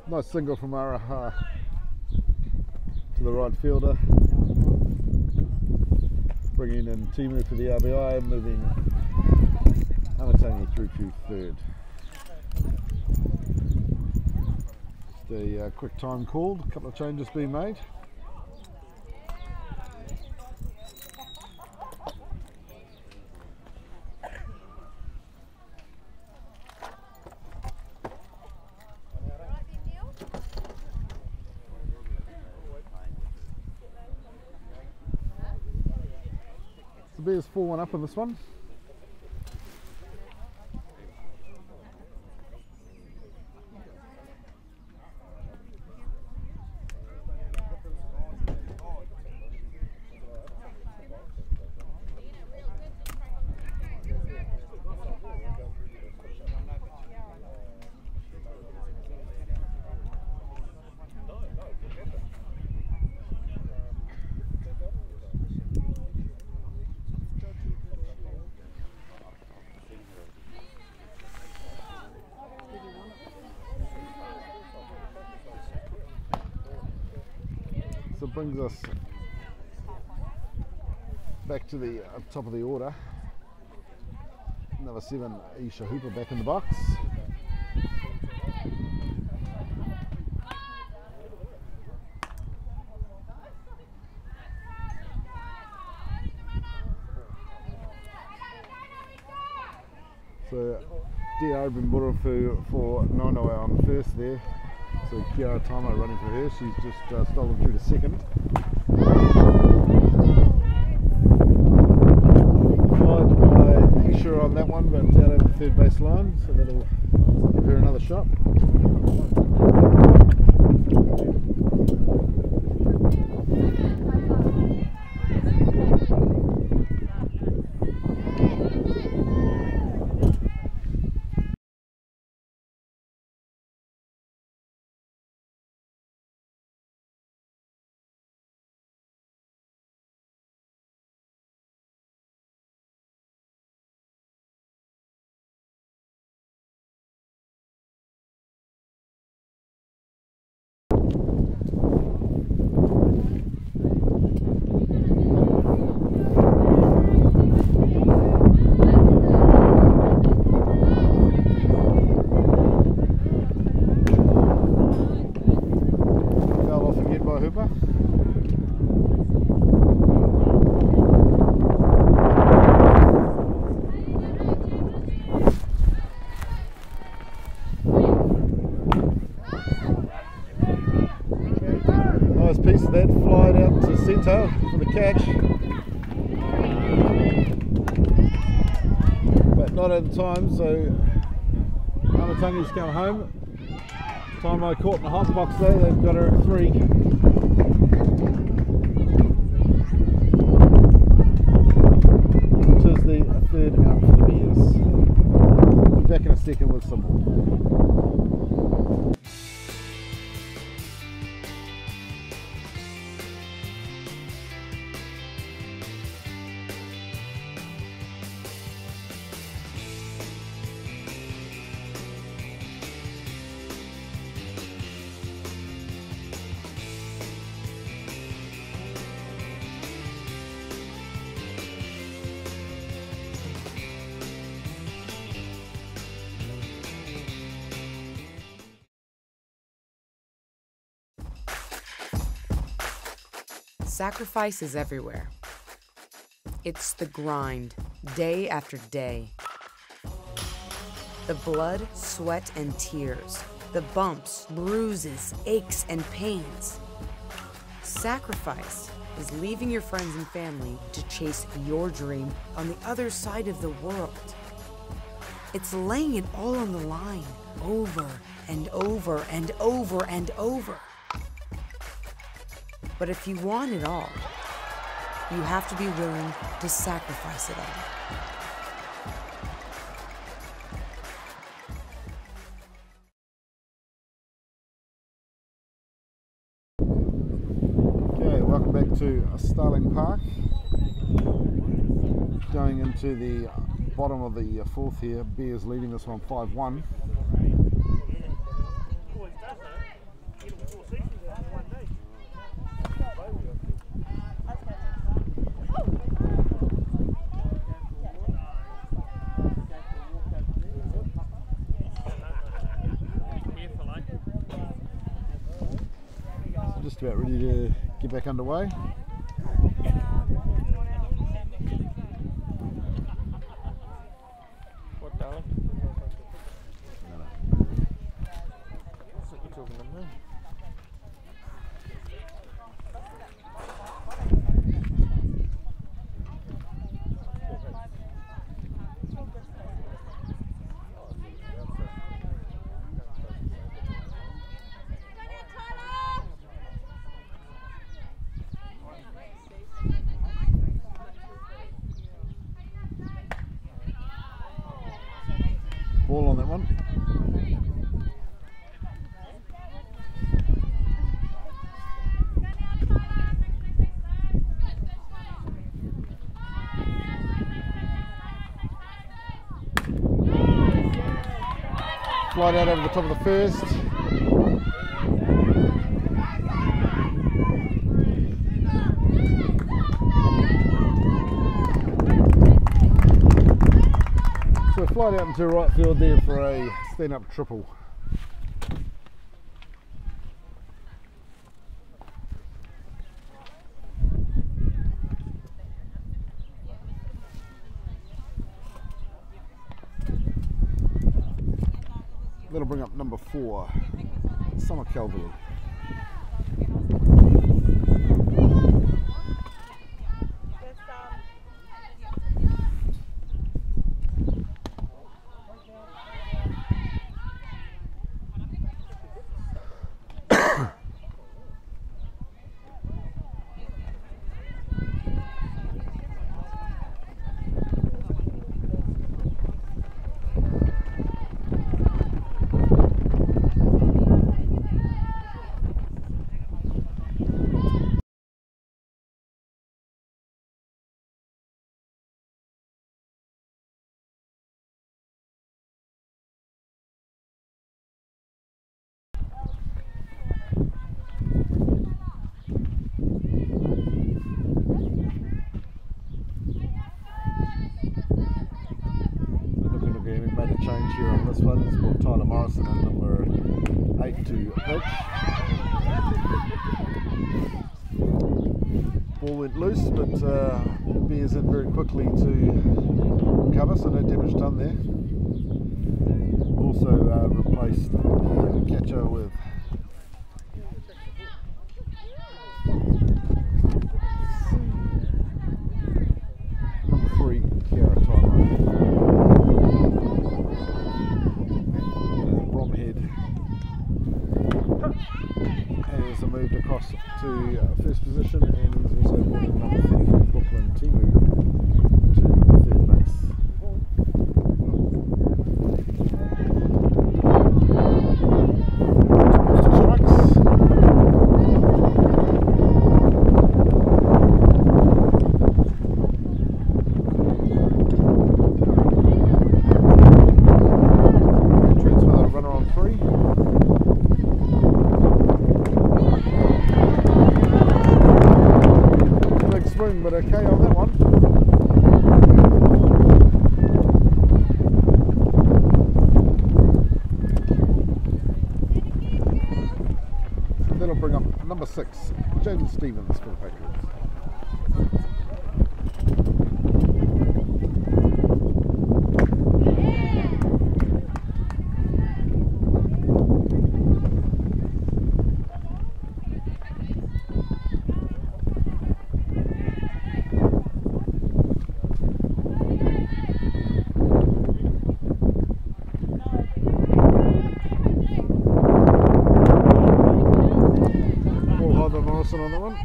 Speaker 3: Nice single from Araha to the right fielder, bringing in Timu for the RBI, moving Amatangi through to third. Just a quick time called, a couple of changes being made. The Bears 4-1 up in this one. brings us back to the top of the order. Another 7 Isha Hooper back in the box. So DR Bimburafu for Nonoa on the first there. So Kiara Tamo running for her. She's just stolen through to second. Followed by Isha on that one, but out over the third base line. So that'll give her another shot. Piece of that flied out to centre for the catch, but not in time, so Amatangi's come home. Time I caught in the hot box though, they've got her at 3. Which is the third out for the Bears. We'll be back in a second with some more.
Speaker 2: Sacrifice is everywhere. It's the grind, day after day. The blood, sweat, and tears. The bumps, bruises, aches, and pains. Sacrifice is leaving your friends and family to chase your dream on the other side of the world. It's laying it all on the line, over and over and over and over. But if you want it all, you have to be willing to sacrifice it all.
Speaker 3: Okay, welcome back to Starling Park. Going into the bottom of the fourth here, Bears leading this one 5-1. Just about ready to get back underway.
Speaker 5: What, darling? That's what you're talking to me.
Speaker 3: Ball on that one. Flight out over the top of the first. slide out into right field there for a stand-up triple. That'll bring up number 4, Summer Calvary. Change here on this one. It's called Tyler Morrison and number 8 to pitch. Ball went loose, but Bears in very quickly to cover, so no damage done there. Also replaced the catcher with number 3, Kiara Tyler. Has moved across to first position, and he's also brought in number 34, Brooklyn Timu, to third base. Two strikes. Patriots with a runner on 3. But okay on that one. And that'll bring up number 6, Jaden Stevens for the Patriots. On that one.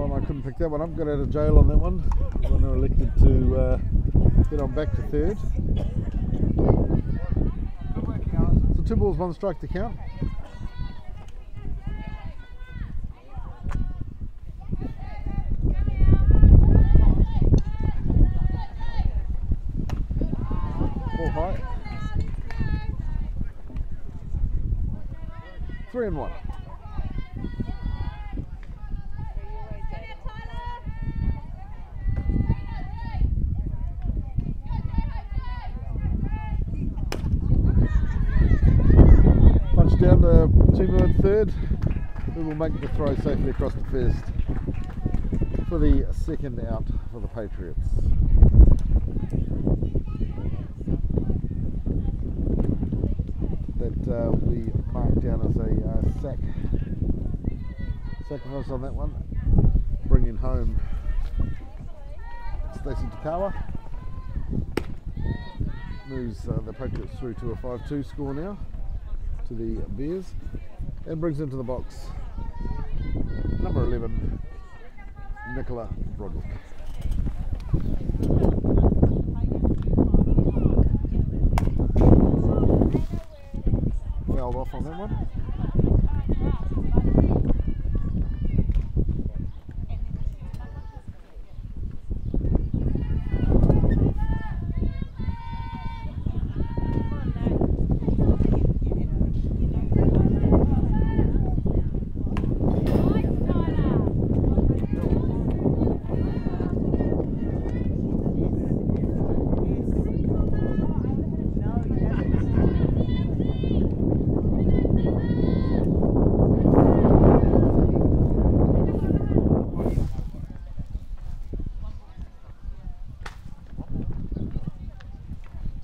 Speaker 3: I couldn't pick that one up, got out of jail on that one. Runner elected to get on back to third. So 2 balls, 1 strike to count. Ball high. 3 and 1. Down to Timu at third, who will make the throw safely across to first for the second out for the Patriots. That we marked down as a sacrifice on that one, bringing home Stacey Takawa. Moves the Patriots through to a 5-2 score now to the Bears, and brings into the box number 11, Nicola Broderick. Fouled off on that one.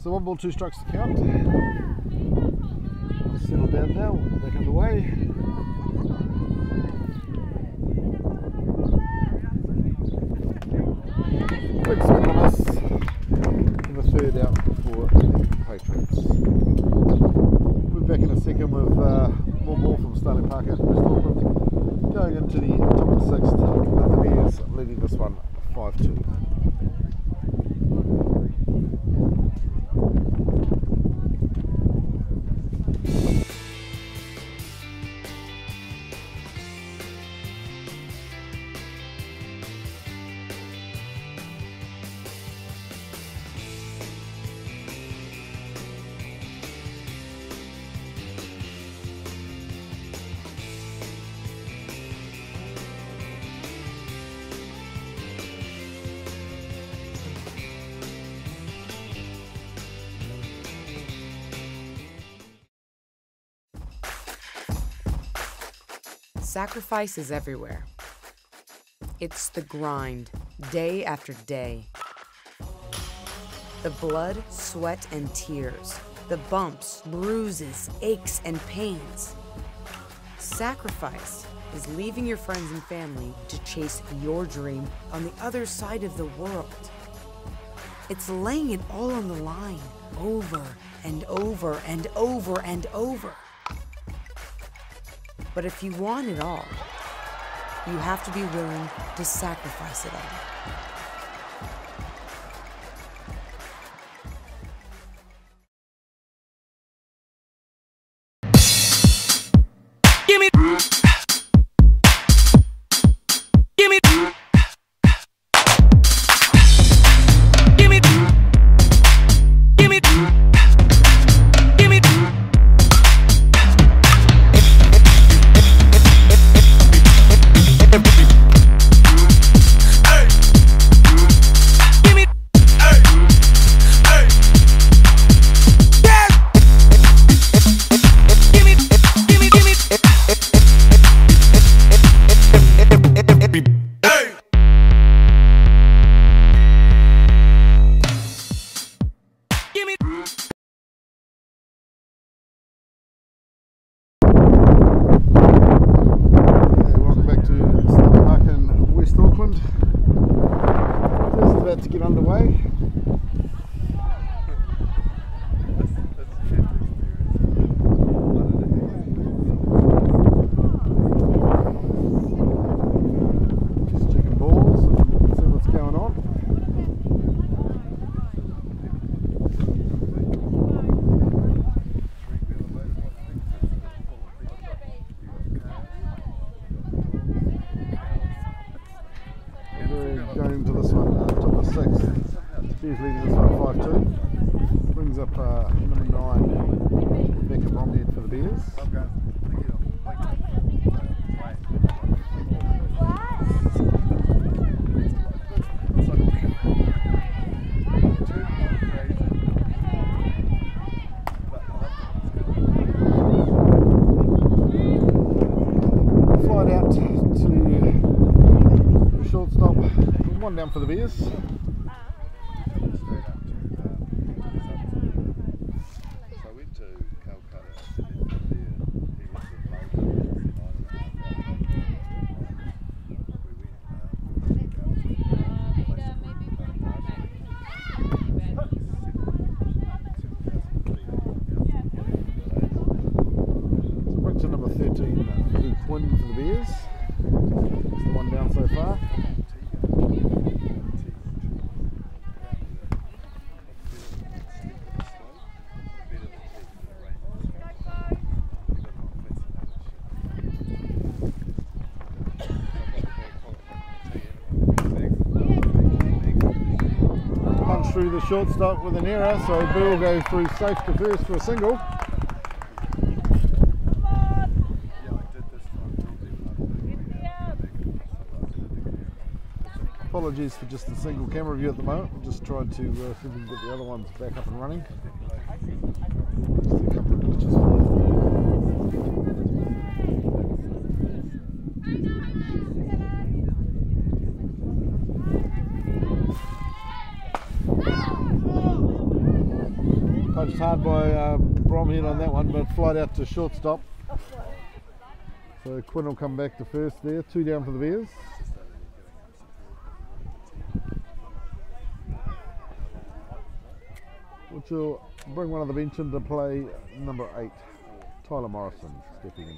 Speaker 3: So 1 ball, 2 strikes to count. Settle down now, back underway. Quick swing on us. And the third out for the Patriots. We'll be back in a second with more ball from Starling Park out in West Auckland. Going into the top of the 6th with the Bears leading this one 5-2.
Speaker 2: Sacrifice is everywhere. It's the grind, day after day. The blood, sweat, and tears. The bumps, bruises, aches, and pains. Sacrifice is leaving your friends and family to chase your dream on the other side of the world. It's laying it all on the line, over and over and over and over. But if you want it all, you have to be willing to sacrifice it all.
Speaker 1: Give me. Give me. Give me. Give me. Give me.
Speaker 3: Welcome back to Starling Park in West Auckland. Just about to get underway. Just checking balls and see what's going on. We're going to this one, top of 6th. Bears leading this one 5-2. Brings up number 9, Becca Bromhead for the Bears. Flight out to the shortstop. 1 down for the Bears. Brings to number 13, Luke Quinn for the Bears. It's the 1 down so far. Punch through the shortstop with an error, so Bill will go through safe to first for a single. Apologies for just the single camera view at the moment. We'll just try to see if we can get the other ones back up and running. Just a couple of glitches for you. Punched hard by Bromhead on that one, but flight out to shortstop. So Quinn will come back to first there. 2 down for the Bears. Which will bring one of the bench into play, number 8, Tyler Morrison, stepping in.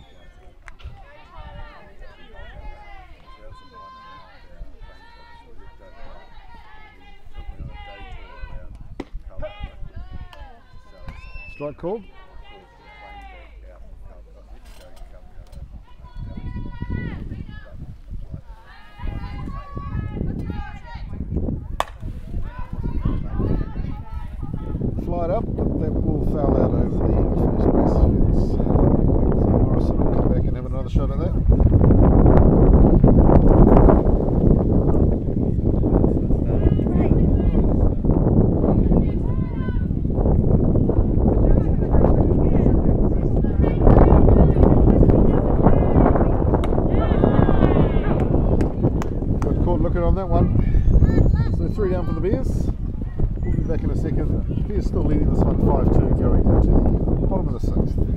Speaker 3: Strike called. Flight up, but that ball foul out over the first base fence. So Morrison will come back and have another shot at that. Good caught looking on that one. So 3 down for the Bears. We'll be back in a second. Bears still leading this one 5-2 going into the bottom of the 6th.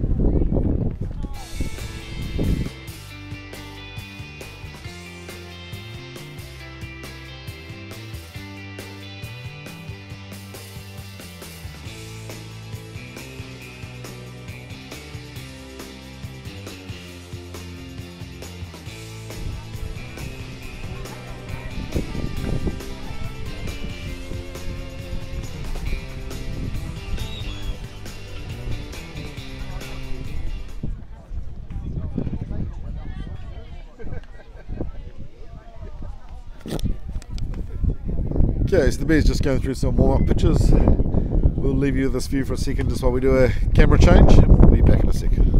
Speaker 3: Okay, so the Bears just going through some warm-up pitches. We'll leave you with this view for a second just while we do a camera change. We'll be back in a second.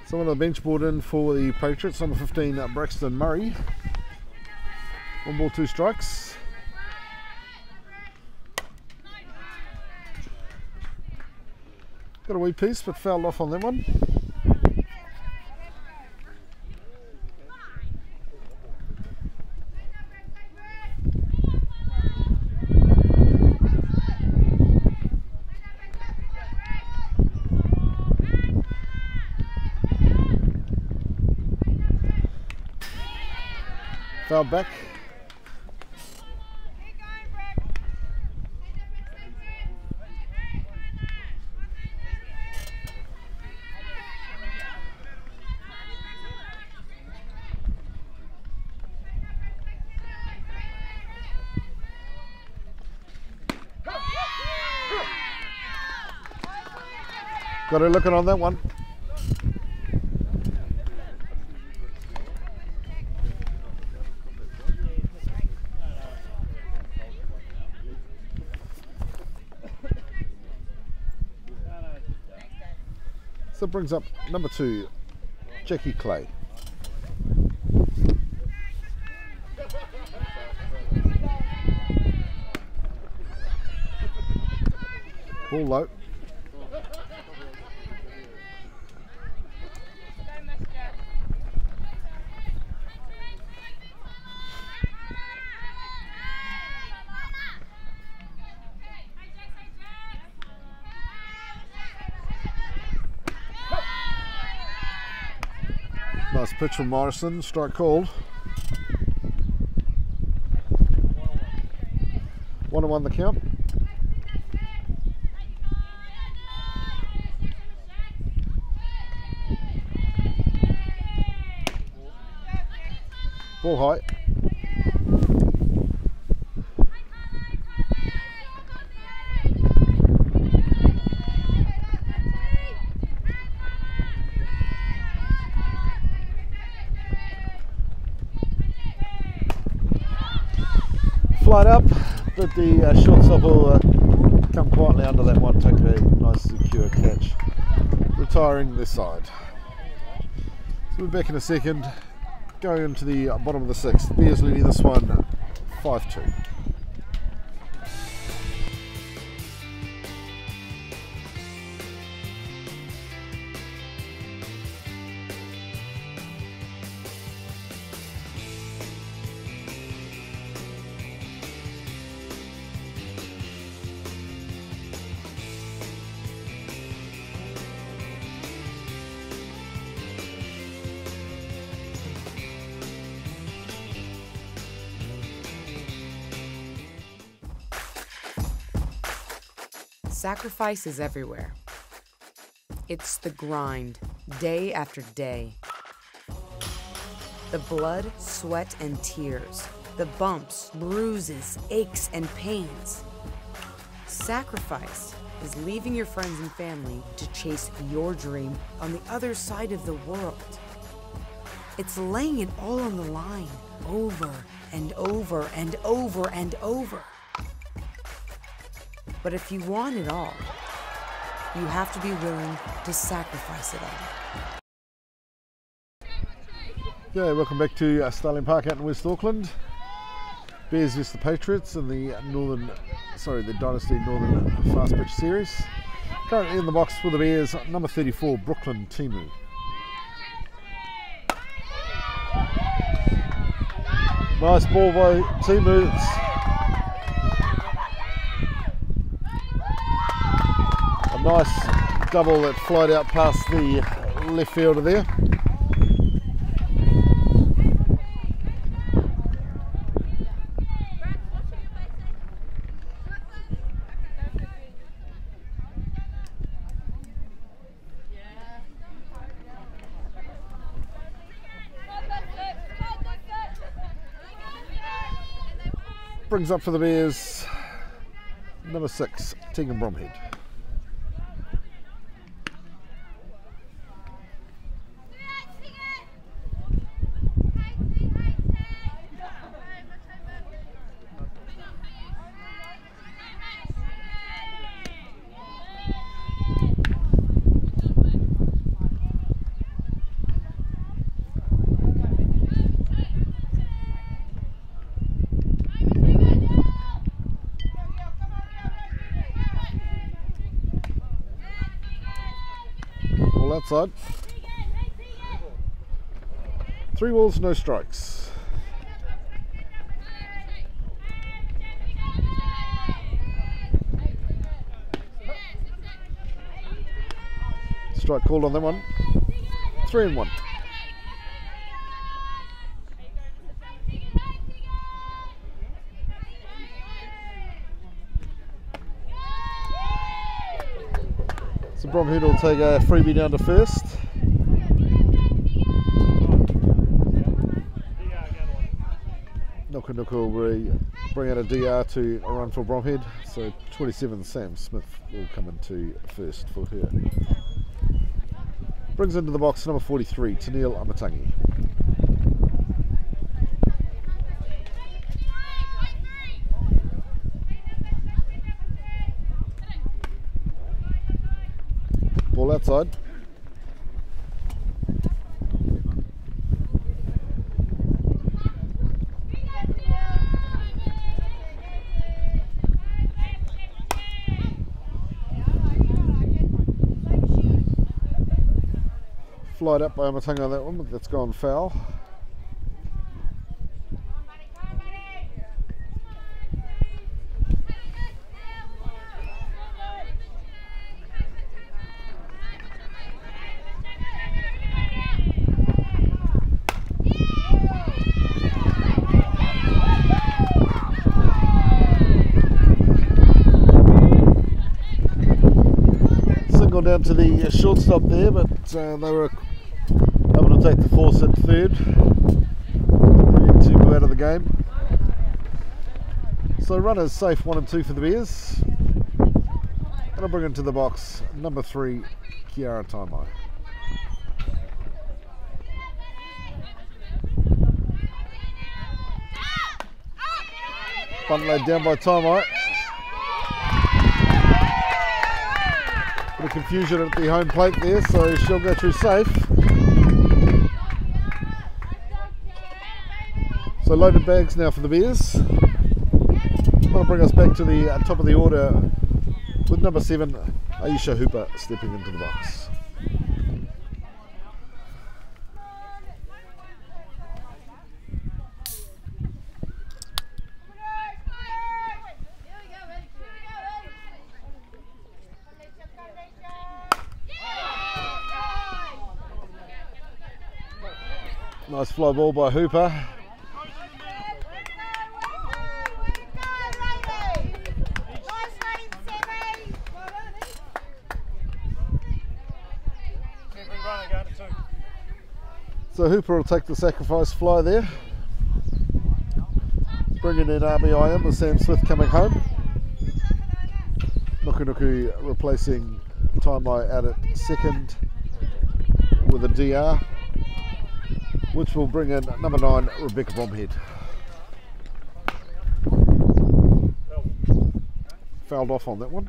Speaker 3: Someone on the bench brought in for the Patriots, number 15, Braxton Murray. 1 ball, 2 strikes. Got a wee piece, but fouled off on that one. Fouled back. Got her looking on that one. So it brings up number 2, Jackie Clay. Ball low. Nice pitch from Morrison, strike called. 1-1 the count. Ball high. Flight up, but the shortstop will come quietly under that one, take a nice secure catch, retiring this side. So we're back in a second, going into the bottom of the 6th. Bears leading this one 5-2.
Speaker 2: Sacrifice is everywhere. It's the grind, day after day. The blood, sweat, and tears. The bumps, bruises, aches, and pains. Sacrifice is leaving your friends and family to chase your dream on the other side of the world. It's laying it all on the line, over and over and over and over. But if you want it all, you have to be willing to sacrifice it all.
Speaker 3: Yeah, welcome back to Starling Park out in West Auckland. Bears vs the Patriots in the Dynasty Northern Fastpitch series. Currently in the box for the Bears, number 34, Brooklyn Timu. Nice ball by Timu. Nice double that flied out past the left fielder there. Brings up for the Bears, number 6, Tegan Bromhead. outside. 3 balls, no strikes. Strike called on that one. 3 and 1. So Bromhead will take a freebie down to first. Nuku will bring out a DR to a run for Bromhead. So 27 Sam Smith will come into first for her. Brings into the box number 43, Tennille Amatangi. Ball outside. Flied up by Amatangi on that one, but that's gone foul. Single down to the shortstop there, but they were able to take the force at third, bringing 2 out of the game. So runners safe 1 and 2 for the Bears. And I'll bring into the box number 3, Kiara Taimai. Bunt laid down by Taimai. Bit of confusion at the home plate there, so she'll go through safe. So loaded bags now for the Bears. That'll bring us back to the top of the order with number 7, Aisha Hooper, stepping into the box. Nice fly ball by Hooper. So Hooper will take the sacrifice fly there. Bringing in RBIM with Sam Smith coming home. Nuku replacing Taimai out at second with a DR, which will bring in number 9, Rebecca Bromhead. Fouled off on that one.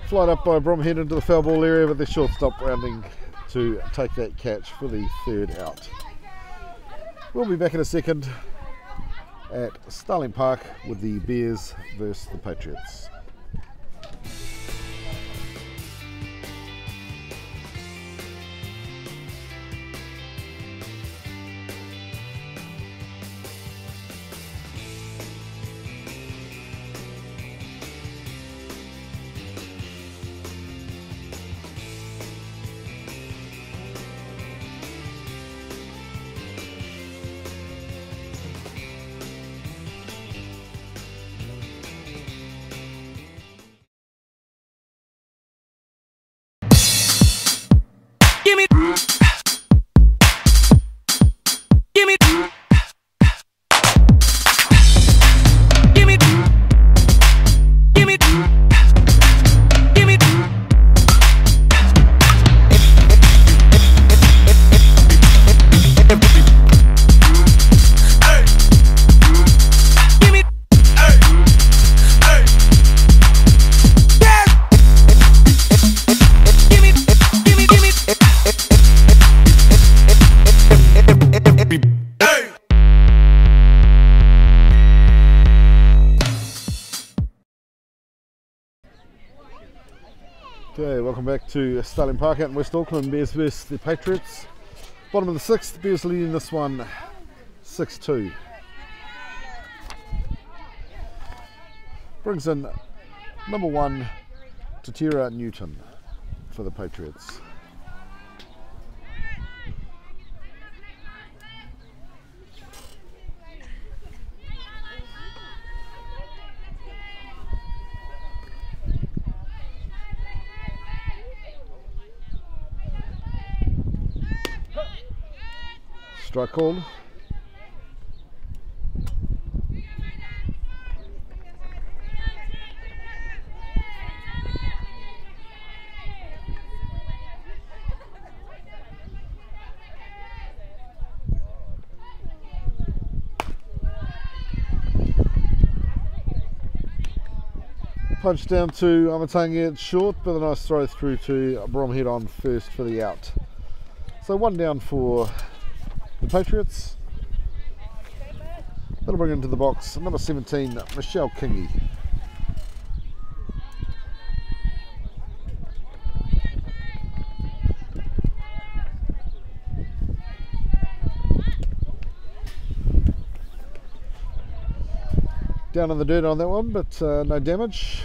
Speaker 3: Flight up by Bromhead into the foul ball area, with the shortstop rounding to take that catch for the 3rd out. We'll be back in a second at Starling Park with the Bears versus the Patriots.
Speaker 1: Gimme, gimme, gimme, gimme, gimme. Gimme,
Speaker 3: Welcome back to Starling Park out in West Auckland. Bears versus the Patriots. Bottom of the 6th, Bears leading this one 6-2. Brings in number 1, Tatira Newton for the Patriots. Strike called. Punch down to Amatangi, it's short, but a nice throw through to Bromhead on first for the out. So 1 down for the Patriots. That'll bring into the box number 17, Michelle Kingy. Down in the dirt on that one, but no damage.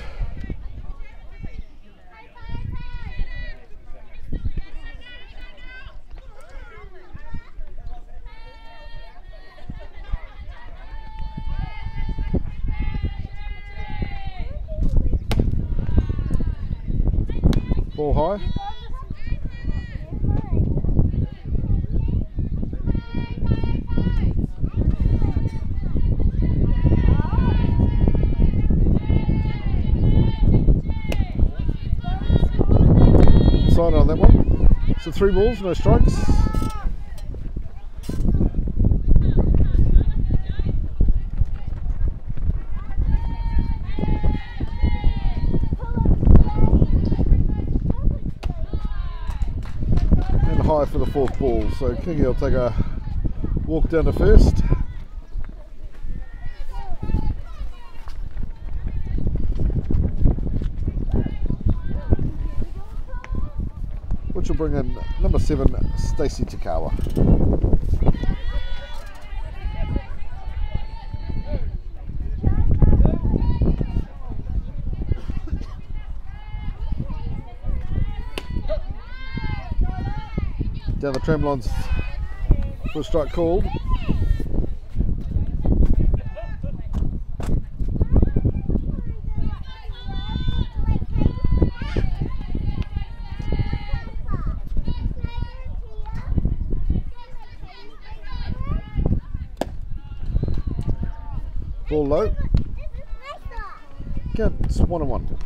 Speaker 3: Ball high. Side on that one. So 3 balls, no strikes. High for the 4th ball, so Kingy will take a walk down to first. Which will bring in number 7, Stacey Takawa. Down the tramlines for a strike called. Ball low. Good, it's 1-1.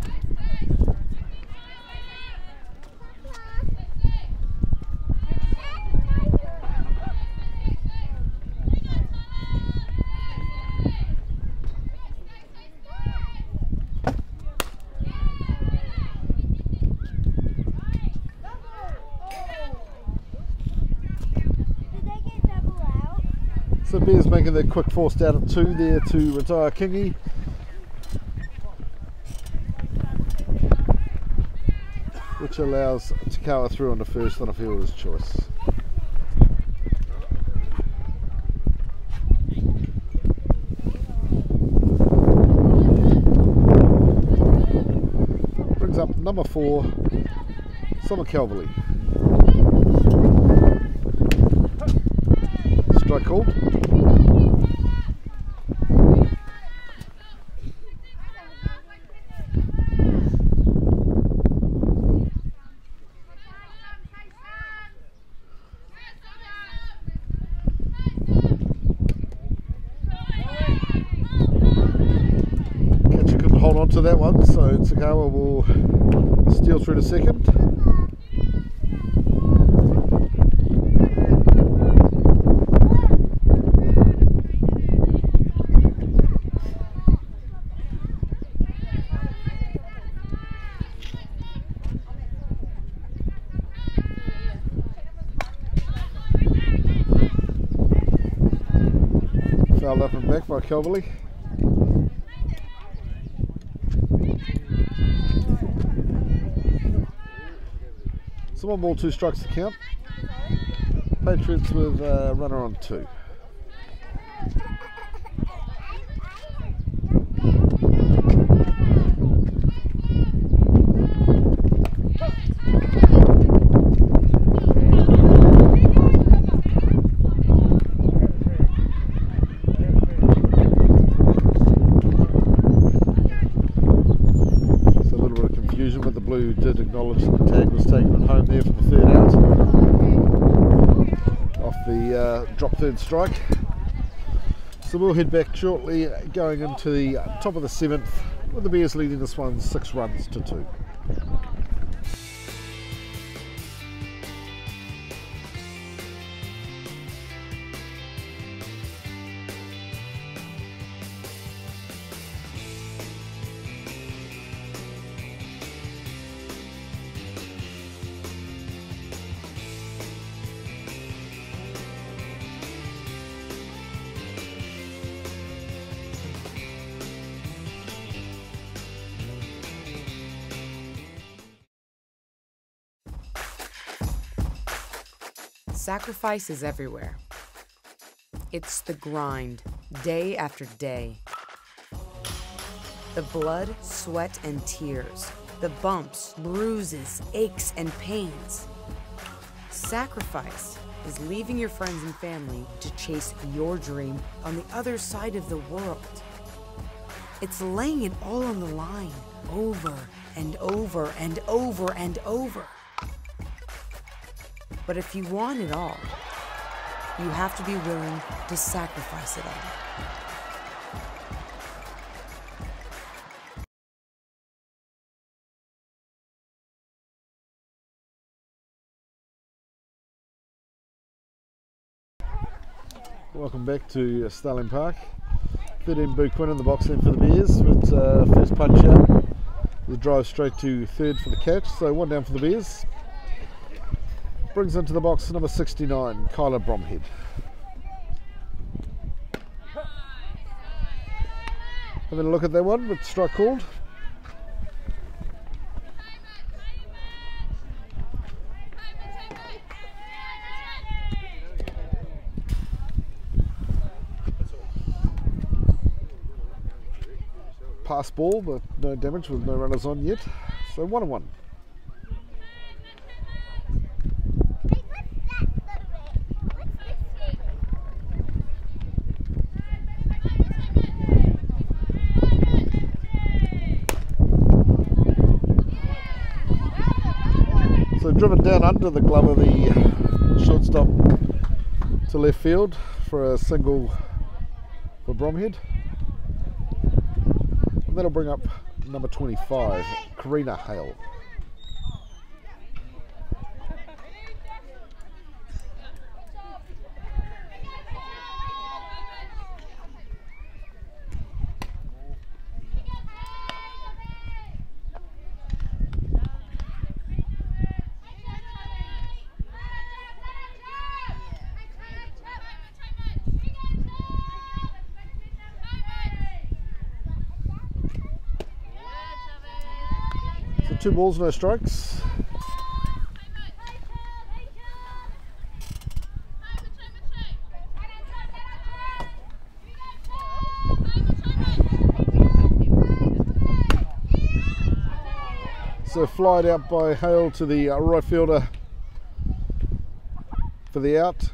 Speaker 3: So Bears making their quick forced out at 2 there to retire Kingy. Which allows Takawa through on the first on a fielder's choice. Brings up number 4, Summer Calverley. Strike called. Catcher couldn't hold on to that one, so Takawa will steal through to second. Fouled up and back by Calverley. So 1 ball, 2 strikes to count. Patriots with a runner on 2. But the blue did acknowledge that the tag was taken at home there for the 3rd out off the drop 3rd strike. So we'll head back shortly, going into the top of the 7th, with the Bears leading this one 6 runs to 2.
Speaker 2: Sacrifice is everywhere. It's the grind, day after day. The blood, sweat, and tears. The bumps, bruises, aches, and pains. Sacrifice is leaving your friends and family to chase your dream on the other side of the world. It's laying it all on the line, over and over and over and over. But if you want it all, you have to be willing to sacrifice it all.
Speaker 3: Welcome back to Starling Park. 13 Boo Quinn in the box in for the Bears, but first punch out, the drive straight to 3rd for the catch, so 1 down for the Bears. Brings into the box number 69, Kyler Bromhead. Having a look at that one with strike called. Pass ball, but no damage with no runners on yet. So 1-1. So driven down under the glove of the shortstop to left field for a single for Bromhead. And that'll bring up number 25, Karina Hale. So 2 balls, no strikes. So flied out by Hale to the right fielder for the out.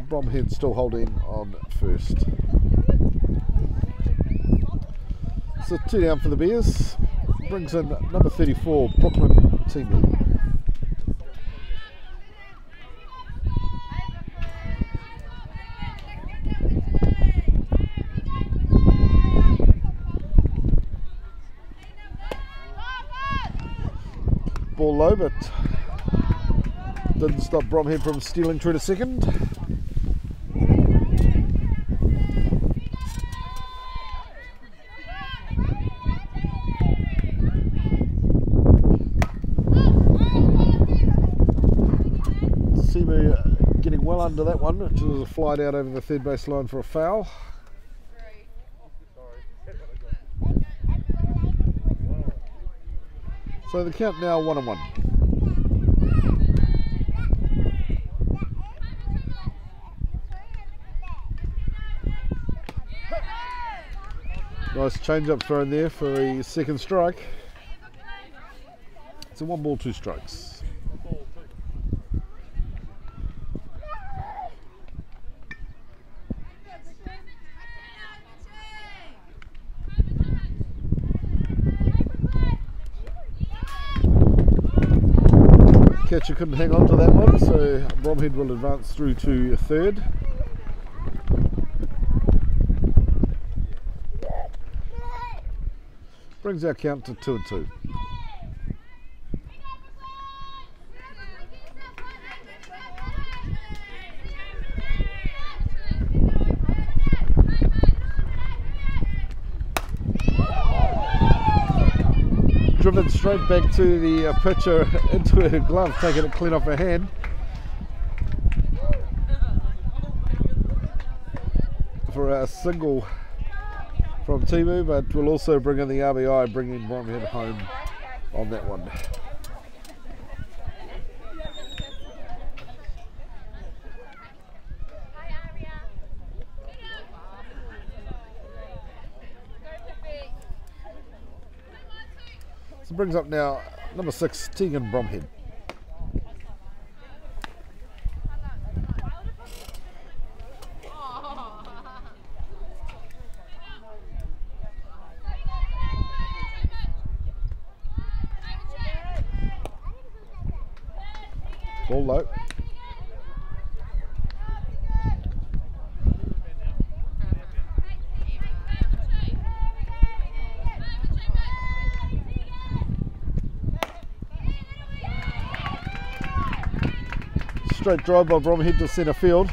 Speaker 3: Bromhead still holding on first. So 2 down for the Bears. Brings in number 34, Brooklyn team lead. Ball low, but didn't stop Bromhead from stealing through to second. Getting well under that one, which was a flight out over the 3rd base line for a foul. So the count now 1-1. Nice change up thrown there for the second strike. It's a 1 ball 2 strikes. Catcher couldn't hang on to that one, so Bromhead will advance through to third. Brings our count to 2-2. Driven straight back to the pitcher into her glove, taking it clean off her hand. For a single from Timu, but we'll also bring in the RBI, bringing Bromhead home on that one. So brings up now number 6, Tegan Bromhead. Ball low. Straight drive by Bromhead to centre field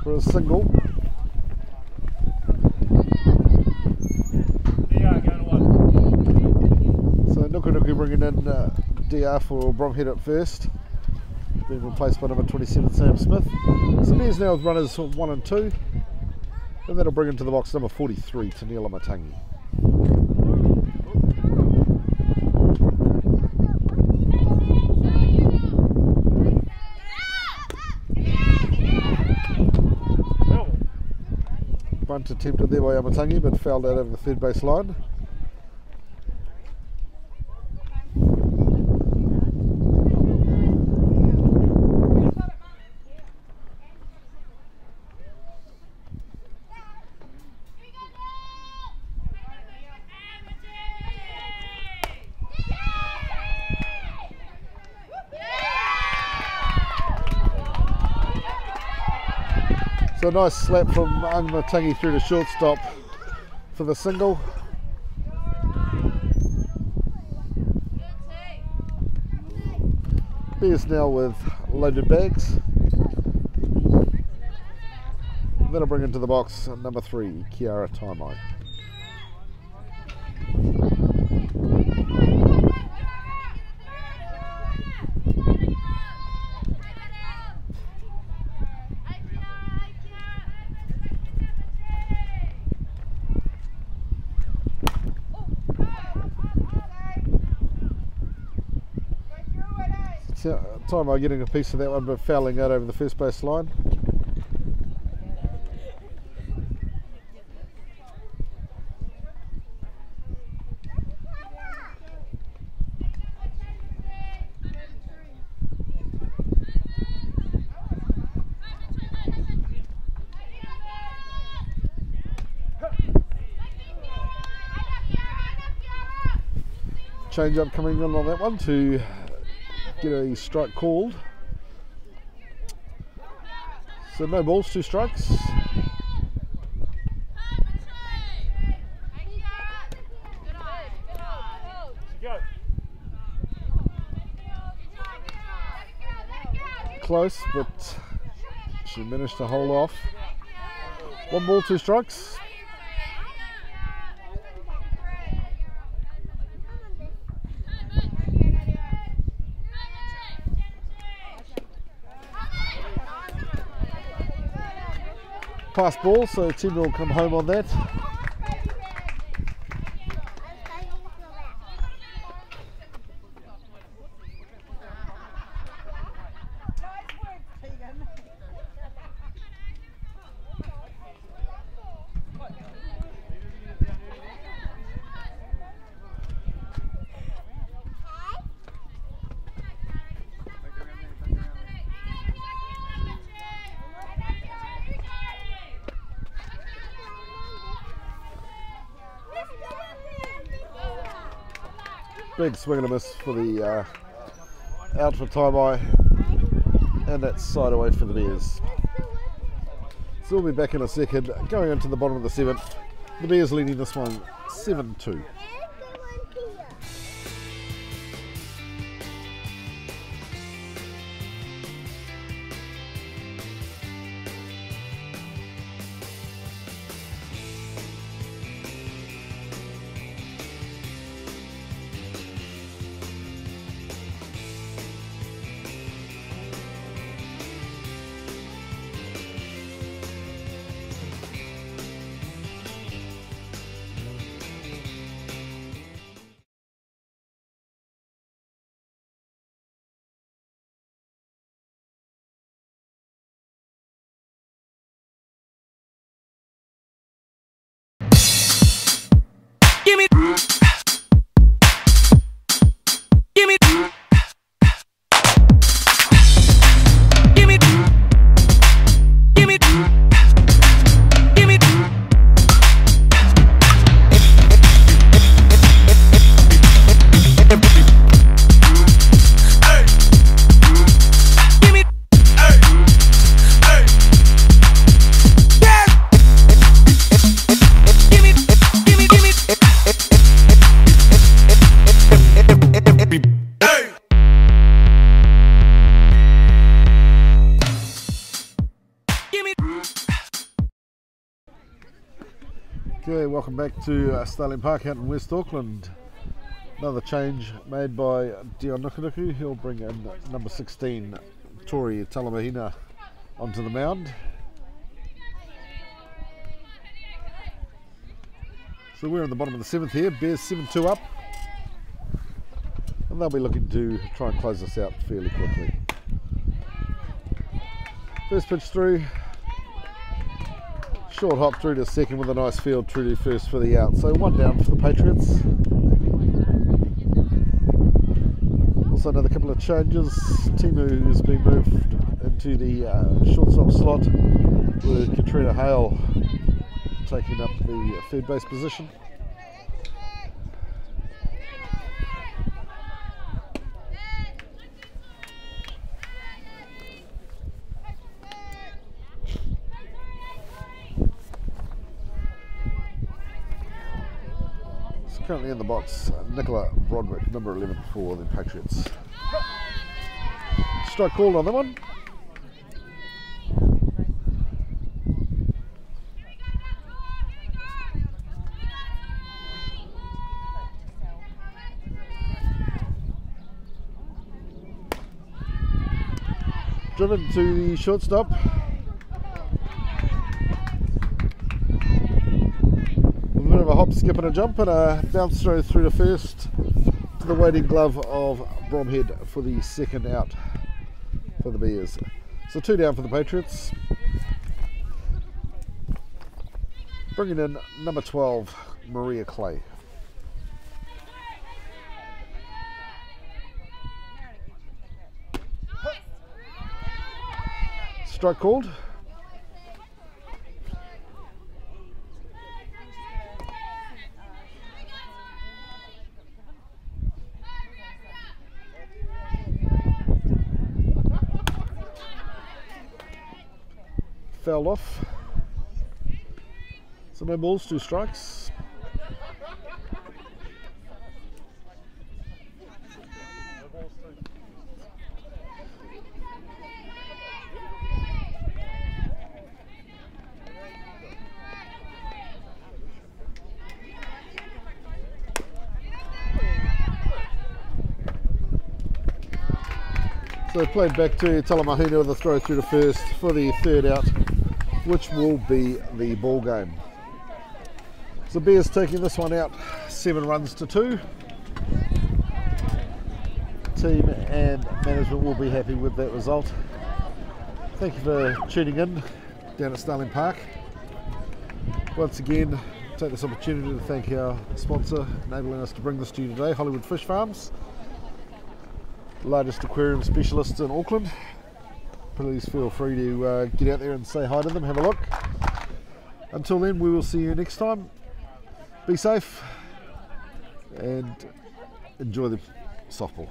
Speaker 3: for a single. So Nuku bringing in DR for Bromhead at first, being replaced by number 27 Sam Smith. So Bears now with runners 1 and 2, and that'll bring into the box number 43 Taniela Matangi. Bunt attempted there by Amatangi, but fouled out over the third base line. So a nice slap from Amatangi through to shortstop for the single. Bears now with loaded bags. That'll bring into the box number 3, Kiara Taimai. Taimai getting a piece of that one, but fouling out over the first base line. Change up coming in on that one to get a strike called. So no balls, 2 strikes. Close, but she managed to hold off. 1 ball, 2 strikes. Pass ball, so Tim will come home on that. Big swing and a miss for the out for tie-by, and that's side away for the Bears. So we'll be back in a second, going into the bottom of the 7th. The Bears leading this one 7-2.
Speaker 1: Give me. Give me. Give me. Give me. Give me.
Speaker 3: Okay, welcome back to Starling Park out in West Auckland. Another change made by Dion Nukunuku. He'll bring in number 16, Tori Talamahina, onto the mound. So we're in the bottom of the 7th here. Bears 7-2 up. And they'll be looking to try and close this out fairly quickly. First pitch through. Short hop through to second with a nice field through to first for the out. So one down for the Patriots. Also another couple of changes. Timu has been moved into the shortstop slot with Katrina Hale taking up the third base position. Currently in the box, Nicola Broderick, number 11 for the Patriots. Strike called on that one. Driven to the shortstop. Bit of a hop, skip and a jump and a bounce throw through to first to the waiting glove of Bromhead for the second out for the Bears. So two down for the Patriots. Bringing in number 12, Maria Clay. Strike called. Fouled off. So no balls, 2 strikes. So played back to Talamahina with a throw through to first for the third out, which will be the ball game. So Bears taking this one out 7 runs to 2. Team and management will be happy with that result. Thank you for tuning in down at Starling Park. Once again, take this opportunity to thank our sponsor enabling us to bring this to you today, Hollywood Fish Farms, largest aquarium specialist in Auckland. Please feel free to get out there and say hi to them, have a look. Until then, we will see you next time. Be safe and enjoy the softball.